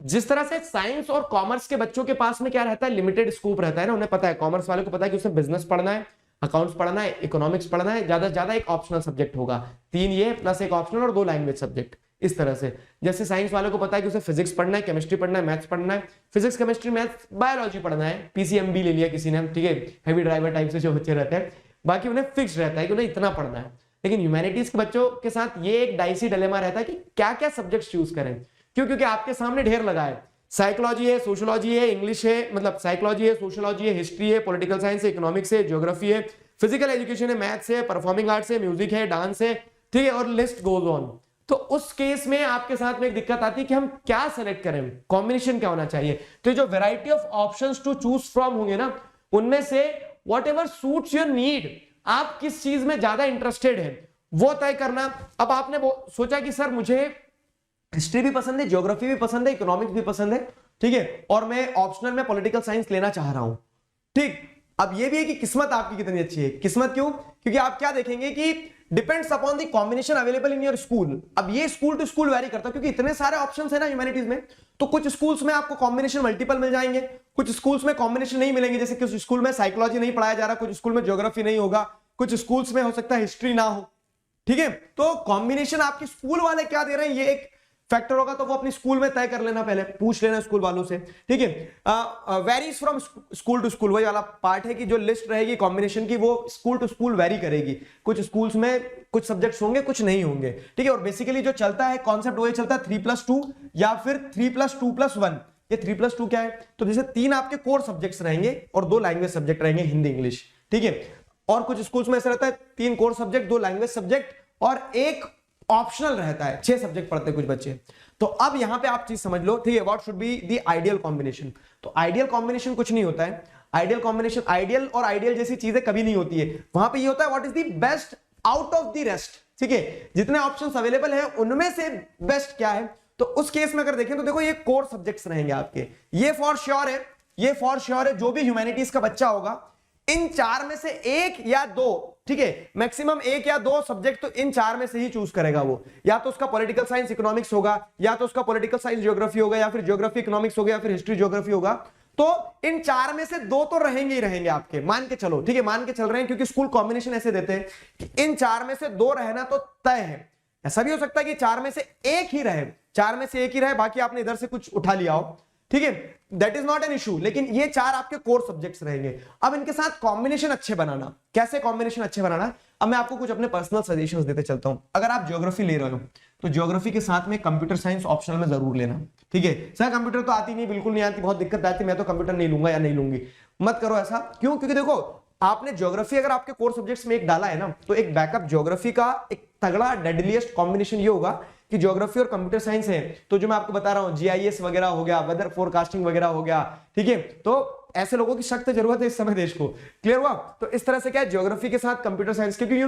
जिस तरह से साइंस और कॉमर्स के बच्चों के पास में क्या रहता है, लिमिटेड स्कोप रहता है ना, उन्हें पता है, कॉमर्स वाले को पता है कि उसे बिजनेस पढ़ना है, अकाउंट्स पढ़ना है, इकोनॉमिक्स पढ़ना है, ज्यादा से ज्यादा एक ऑप्शनल सब्जेक्ट होगा, 3 ये प्लस एक ऑप्शनल और 2 लैंग्वेज सब्जेक्ट। इस तरह से जैसे साइंस वाले को पता है कि उसे फिजिक्स पढ़ना है, केमिस्ट्री पढ़ना है, मैथ्स पढ़ना है, फिजिक्स केमिस्ट्री मैथ्स बायोलॉजी पढ़ना है, पीसीएमबी ले लिया किसी ने, ठीक है, हैवी ड्राइवर टाइप से जो बच्चे रहते हैं, बाकी उन्हें फिक्स रहता है कि उन्हें इतना पढ़ना है। लेकिन ह्यूमैनिटीज के बच्चों के साथ ये एक डाइसी डिलेमा रहता है कि क्या क्या सब्जेक्ट चूज करें। क्योंकि आपके सामने ढेर लगा है, साइकोलॉजी है, सोशियोलॉजी है, इंग्लिश है, मतलब साइकोलॉजी है, सोशियोलॉजी है, हिस्ट्री है, पॉलिटिकल साइंस है, इकोनॉमिक्स है, ज्योग्राफी है, फिजिकल एजुकेशन है, मैथ्स है, परफॉर्मिंग आर्ट्स है, म्यूजिक है, डांस है, ठीक है, और लिस्ट गोज ऑन। तो उस केस में आपके साथ में एक दिक्कत आती है कि हम क्या सेलेक्ट करें, कॉम्बिनेशन क्या होना चाहिए। तो जो variety of options to choose from होंगे ना, उनमें say whatever suits your need, आप किस चीज में ज्यादा इंटरेस्टेड है वो तय करना। अब आपने सोचा कि सर मुझे हिस्ट्री भी पसंद है, ज्योग्राफी भी पसंद है, इकोनॉमिक्स भी पसंद है, ठीक है, और मैं ऑप्शनल में पॉलिटिकल साइंस लेना चाह रहा हूं। ठीक, अब ये भी है कि किस्मत आपकी कितनी अच्छी है। किस्मत क्यों? क्योंकि आप क्या देखेंगे कि depends upon the combination available in your school. अब ये स्कूल टू स्कूल वैरी करता है क्योंकि इतने सारे ऑप्शंस है ना ह्यूमैनिटीज में। तो कुछ स्कूल्स में आपको कॉम्बिनेशन मल्टीपल मिल जाएंगे, कुछ स्कूल्स में कॉम्बिनेशन नहीं मिलेंगे। जैसे कुछ स्कूल में साइकोलॉजी नहीं पढ़ाया जा रहा, कुछ स्कूल में ज्योग्राफी नहीं होगा, कुछ स्कूल्स में हो सकता है हिस्ट्री ना हो। ठीक है, तो कॉम्बिनेशन आपके स्कूल वाले क्या दे रहे हैं ये एक फैक्टर होगा, तो वो अपनी स्कूल में तय कर लेना, पहले पूछ लेना स्कूल वालों से। ठीक है, varies from school to school, वही वाला पार्ट है कि जो लिस्ट रहेगी कॉम्बिनेशन की वो स्कूल टू स्कूल वेरी करेगी। कुछ स्कूल्स में कुछ सब्जेक्ट्स होंगे, कुछ नहीं होंगे। ठीक है, और बेसिकली जो चलता है कॉन्सेप्ट वो चलता है 3+2 या फिर 3+2+1। ये 3+2 क्या है? तो जैसे 3 आपके कोर सब्जेक्ट्स रहेंगे और 2 लैंग्वेज सब्जेक्ट रहेंगे, हिंदी इंग्लिश। ठीक है, और कुछ स्कूल्स में ऐसा रहता है 3 कोर सब्जेक्ट, 2 लैंग्वेज सब्जेक्ट और 1 ऑप्शनल रहता है। 6 सब्जेक्ट पढ़ते हैं कुछ बच्चे। तो अब यहां पे आप चीज समझ लो, ठीक है, what should be the ideal combination. तो आइडियल कॉम्बिनेशन कुछ नहीं होता है। आइडियल कॉम्बिनेशन, आइडियल और आइडियल जैसी चीजें कभी नहीं होती है। वहां पे ये होता है what is the best out of the rest. ठीक है, जितने ऑप्शंस अवेलेबल है उनमें से बेस्ट क्या है। तो उस केस में अगर देखें तो देखो ये कोर सब्जेक्ट्स रहेंगे आपके। ये फॉर श्योर है, ये फॉर श्योर है, जो भी ह्यूमैनिटीज का बच्चा होगा इन 4 में से 1 या 2, ठीक है, मैक्सिमम 1 या 2 सब्जेक्ट तो इन 4 में से ही चूज करेगा वो। या तो उसका पॉलिटिकल साइंस इकोनॉमिक्स होगा, या तो उसका पॉलिटिकल साइंस ज्योग्राफी होगा, या फिर ज्योग्राफी इकोनॉमिक्स होगा, या फिर हिस्ट्री ज्योग्राफी होगा। तो इन 4 में से 2 तो रहेंगे ही रहेंगे आपके, मान के चलो। ठीक है, मान के चल रहे हैं क्योंकि स्कूल कॉम्बिनेशन ऐसे देते हैं कि इन 4 में से 2 रहना तो तय है। ऐसा भी हो सकता है कि 4 में से 1 ही रहे, 4 में से 1 ही रहे, बाकी आपने इधर से कुछ उठा लिया हो। ठीक है, that is not an issue. लेकिन ये 4 आपके कोर सब्जेक्ट्स रहेंगे। अब इनके साथ कॉम्बिनेशन अच्छे बनाना, कैसे कॉम्बिनेशन अच्छे बनाना, अब मैं आपको कुछ अपने पर्सनल सजेशंस देते चलता हूं। अगर आप ज्योग्राफी ले रहे हो तो ज्योग्राफी के साथ में कंप्यूटर साइंस ऑप्शनल में जरूर लेना। ठीक है, सर कंप्यूटर तो आती नहीं, बिल्कुल नहीं आती, बहुत दिक्कत आती, मैं तो कंप्यूटर नहीं लूंगा या नहीं लूंगी। मत करो ऐसा। क्यों? क्योंकि देखो आपने ज्योग्राफी अगर आपके कोर सब्जेक्ट्स में एक डाला है ना, तो एक बैकअप ज्योग्राफी का एक तगड़ा डेडलीस्ट कॉम्बिनेशन ये होगा कि ज्योग्राफी और कंप्यूटर साइंस है। तो जो मैं आपको बता रहा हूं, जीआईएस वगैरह हो गया, वेदर फोरकास्टिंग वगैरह हो गया। ठीक है, तो ऐसे लोगों की सख्त जरूरत है इस समय देश को। क्लियर हुआ? तो इस तरह से क्या है, ज्योग्राफी के साथ कंप्यूटर साइंस, क्योंकि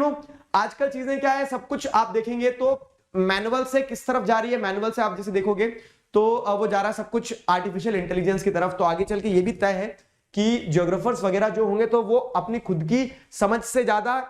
आजकल चीजें क्या है, सब कुछ आप देखेंगे तो मैनुअल से किस तरफ जा रही है। मैनुअल से आप जैसे देखोगे तो वो जा रहा है सब कुछ आर्टिफिशियल इंटेलिजेंस की तरफ। तो आगे चल के ये भी तय है कि ज्योग्राफर्स वगैरह जो होंगे तो वो अपनी खुद की समझ से ज्यादा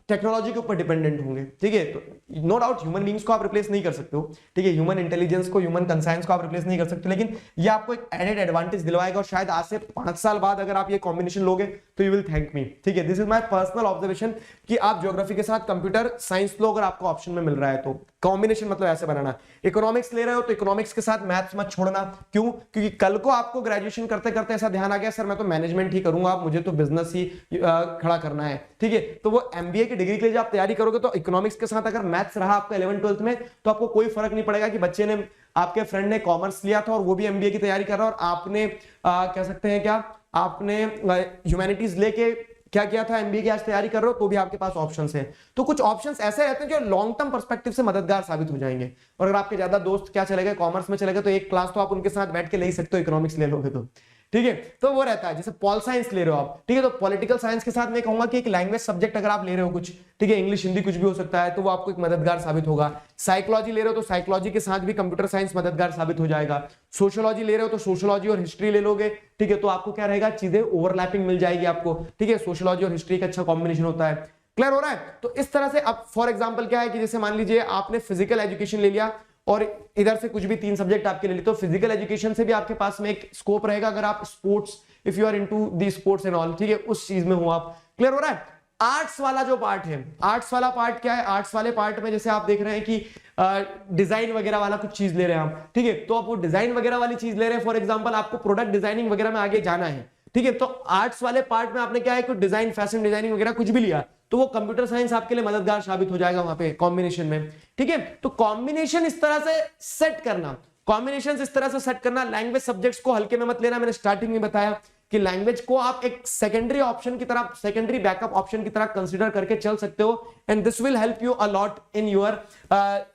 टेक्नोलॉजी के ऊपर डिपेंडेंट होंगे। ठीक है, तो नो डाउट ह्यूमन बींग्स को आप रिप्लेस नहीं कर सकते हो। ठीक है, ह्यूमन इंटेलिजेंस को, ह्यूमन कंसाइंस को आप रिप्लेस नहीं कर सकते, लेकिन ये आपको एक एडेड एडवांटेज दिलवाएगा। और शायद आज से 5 साल बाद अगर आप ये कॉम्बिनेशन लोगे तो यू विल थैंक मी। ठीक है, this is my personal observation कि आप ज्योग्राफी के साथ कंप्यूटर साइंस लो अगर आपको ऑप्शन में मिल रहा है तो। कॉम्बिनेशन मतलब ऐसे बनाना। इकोनॉमिक्स ले रहे हो तो इकोनॉमिक्स के साथ मैथ्स मत छोड़ना। क्यों? क्योंकि कल को आपको ग्रेजुएशन करते करते ऐसा ध्यान आ गया, सर मैं तो मैनेजमेंट ही करूंगा, मुझे तो बिजनेस ही खड़ा करना है। ठीक है, तो वो एमबीए की डिग्री के लिए जब आप तैयारी करोगे तो इकोनॉमिक्स के साथ अगर मैथ्स रहा आपका 11th 12th में, तो आपको कोई फर्क नहीं पड़ेगा कि बच्चे ने आपके फ्रेंड ने कॉमर्स लिया था और वो भी एमबीए की तैयारी कर रहा है, और आपने कह सकते हैं क्या, आपने ह्यूमैनिटीज लेके क्या किया था, एमबीए की आज तैयारी कर रहे हो, तो भी आपके पास ऑप्शंस हैं। तो कुछ ऑप्शंस ऐसे रहते हैं जो लॉन्ग टर्म पर्सपेक्टिव से मददगार साबित हो जाएंगे। और अगर आपके ज्यादा दोस्त क्या चले गए, कॉमर्स में चले गए, तो एक क्लास तो आप उनके साथ बैठ के ले ही सकते हो, इकोनॉमिक्स ले लोगे तो, ठीक है। तो वो रहता है, जैसे पॉल साइंस ले रहे हो आप, ठीक है, तो पॉलिटिकल साइंस के साथ मैं कहूंगा कि एक लैंग्वेज सब्जेक्ट अगर आप ले रहे हो कुछ, ठीक है, इंग्लिश हिंदी कुछ भी हो सकता है, तो वो आपको एक मददगार साबित होगा। साइकोलॉजी ले रहे हो तो साइकोलॉजी के साथ भी कंप्यूटर साइंस मददगार साबित हो जाएगा। सोशियोलॉजी ले रहे हो तो सोशियोलॉजी और हिस्ट्री ले लोगे, ठीक है, तो आपको क्या रहेगा, चीजें ओवरलैपिंग मिल जाएगी आपको, ठीक है। सोशियोलॉजी और हिस्ट्री का अच्छा कॉम्बिनेशन होता है। क्लियर हो रहा है? तो इस तरह से अब फॉर एग्जांपल क्या है कि जैसे मान लीजिए आपने फिजिकल एजुकेशन ले लिया और इधर से कुछ भी 3 सब्जेक्ट आपके ले लिए, तो फिजिकल एजुकेशन से भी आपके पास में एक स्कोप रहेगा अगर आप sports, if you are into the sports and all, ठीक है, उस चीज में हो आप। क्लियर हो रहा है? आर्ट्स वाला जो पार्ट है, आर्ट्स वाला पार्ट क्या है, आर्ट्स वाले पार्ट में जैसे आप देख रहे हैं कि डिजाइन वगैरह वाला कुछ चीज ले रहे हैं आप, ठीक है, तो आप वो डिजाइन वगैरह वाली चीज ले रहे हैं, फॉर एग्जांपल आपको प्रोडक्ट डिजाइनिंग वगैरह में आगे जाना है, ठीक है, तो आर्ट्स वाले पार्ट में आपने क्या है, कुछ डिजाइन, फैशन डिजाइनिंग वगैरह कुछ भी लिया, तो वो कंप्यूटर साइंस आपके लिए मददगार साबित हो जाएगा वहां पे कॉम्बिनेशन में, ठीक है। तो कॉम्बिनेशन इस तरह से सेट करना, कॉम्बिनेशन इस तरह से सेट करना, लैंग्वेज सब्जेक्ट्स को हल्के में मत लेना। मैंने स्टार्टिंग में बताया कि लैंग्वेज को आप एक सेकेंडरी ऑप्शन की तरह, सेकेंडरी बैकअप ऑप्शन की तरह कंसीडर करके चल सकते हो, and this will help you a lot in your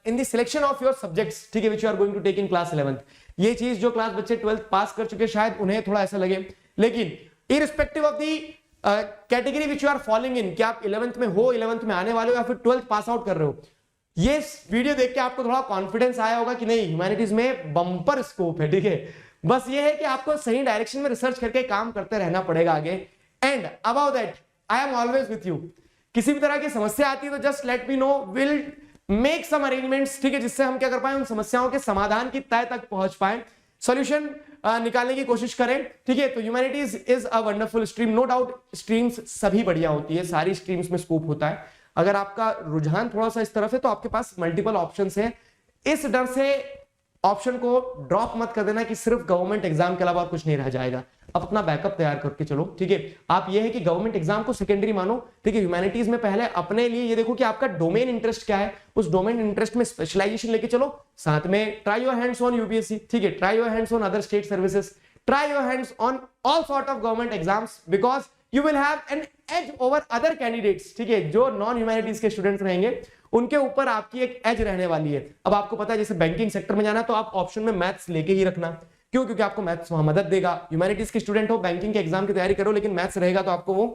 in the selection of your subjects, ठीक है, which you are going to take in class 11th। ये चीज जो क्लास बच्चे 12th पास कर चुके शायद उन्हें थोड़ा ऐसा लगे, लेकिन irrespective of the category which you are following in, कि आप 11th में हो, 11th में आने वाले हो, या फिर 12th पास आउट कर रहे हो, ये वीडियो देख के आपको थोड़ा कॉन्फिडेंस आया होगा कि नहीं, ह्यूमैनिटीज में बम्पर स्कोप है, ठीक है। बस ये है कि आपको सही डायरेक्शन में रिसर्च करके काम करते रहना पड़ेगा आगे। And about that I am always with you. किसी भी तरह की समस्या आती है तो just let me know, will make some arrangements, ठीक है, जिससे हम क्या कर पाए, उन समस्याओं के समाधान की तय तक पहुंच पाए, सॉल्यूशन निकालने की कोशिश करें, ठीक है। तो humanities is a wonderful stream, no doubt streams सभी बढ़िया होती है, सारी स्ट्रीम्स में स्कोप होता है। अगर आपका रुझान थोड़ा सा इस तरफ है तो आपके पास मल्टीपल ऑप्शंस हैं। इस डर से ऑप्शन को ड्रॉप मत कर देना कि सिर्फ गवर्नमेंट एग्जाम के अलावा और कुछ नहीं रह जाएगा। अब अपना बैकअप तैयार करके चलो, ठीक है। आप ये है कि गवर्नमेंट एग्जाम को सेकेंडरी मानो, ठीक है। ह्यूमैनिटीज में पहले अपने लिए ये देखो कि आपका डोमेन इंटरेस्ट क्या है, उस डोमेन इंटरेस्ट में स्पेशलाइजेशन लेके चलो, साथ में try your hands on UPSC, ठीक है, try your hands on other state services, try your hands on all sort of government exams, because you will have an edge over other candidates, ठीक है। जो नॉन ह्यूमैनिटीज के स्टूडेंट्स रहेंगे उनके ऊपर आपकी एक एज रहने वाली है। अब आपको पता है जैसे बैंकिंग सेक्टर में जाना है तो आप ऑप्शन में मैथ्स लेके ही रखना, क्यों, क्योंकि आपको मैथ्स वहां मदद देगा। ह्यूमैनिटीज के स्टूडेंट हो, बैंकिंग के एग्जाम की तैयारी करो, लेकिन मैथ्स रहेगा तो आपको वो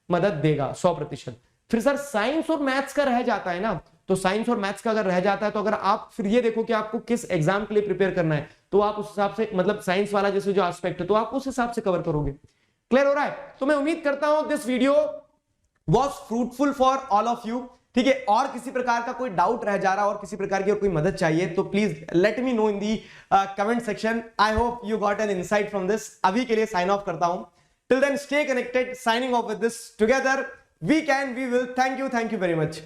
मदद देगा 100%। फिर सर साइंस और मैथ्स का रह जाता है ना, तो साइंस और मैथ्स का अगर रह जाता है तो अगर आप फिर ये देखो कि आपको किस एग्जाम के लिए प्रिपेयर करना है, तो आप उस हिसाब से, मतलब साइंस वाला जैसे जो एस्पेक्ट है तो आप उस हिसाब से कवर करोगे। क्लियर हो रहा है? तो मैं उम्मीद करता हूं this video was fruitful for all of you, ठीक है। और किसी प्रकार का कोई डाउट रह जा रहा और किसी प्रकार की और कोई मदद चाहिए तो please let me know in the comment section. I hope you got an insight from this. अभी के लिए साइन ऑफ करता हूं। Till then stay connected, signing off with this, together we can, we will. Thank you very much.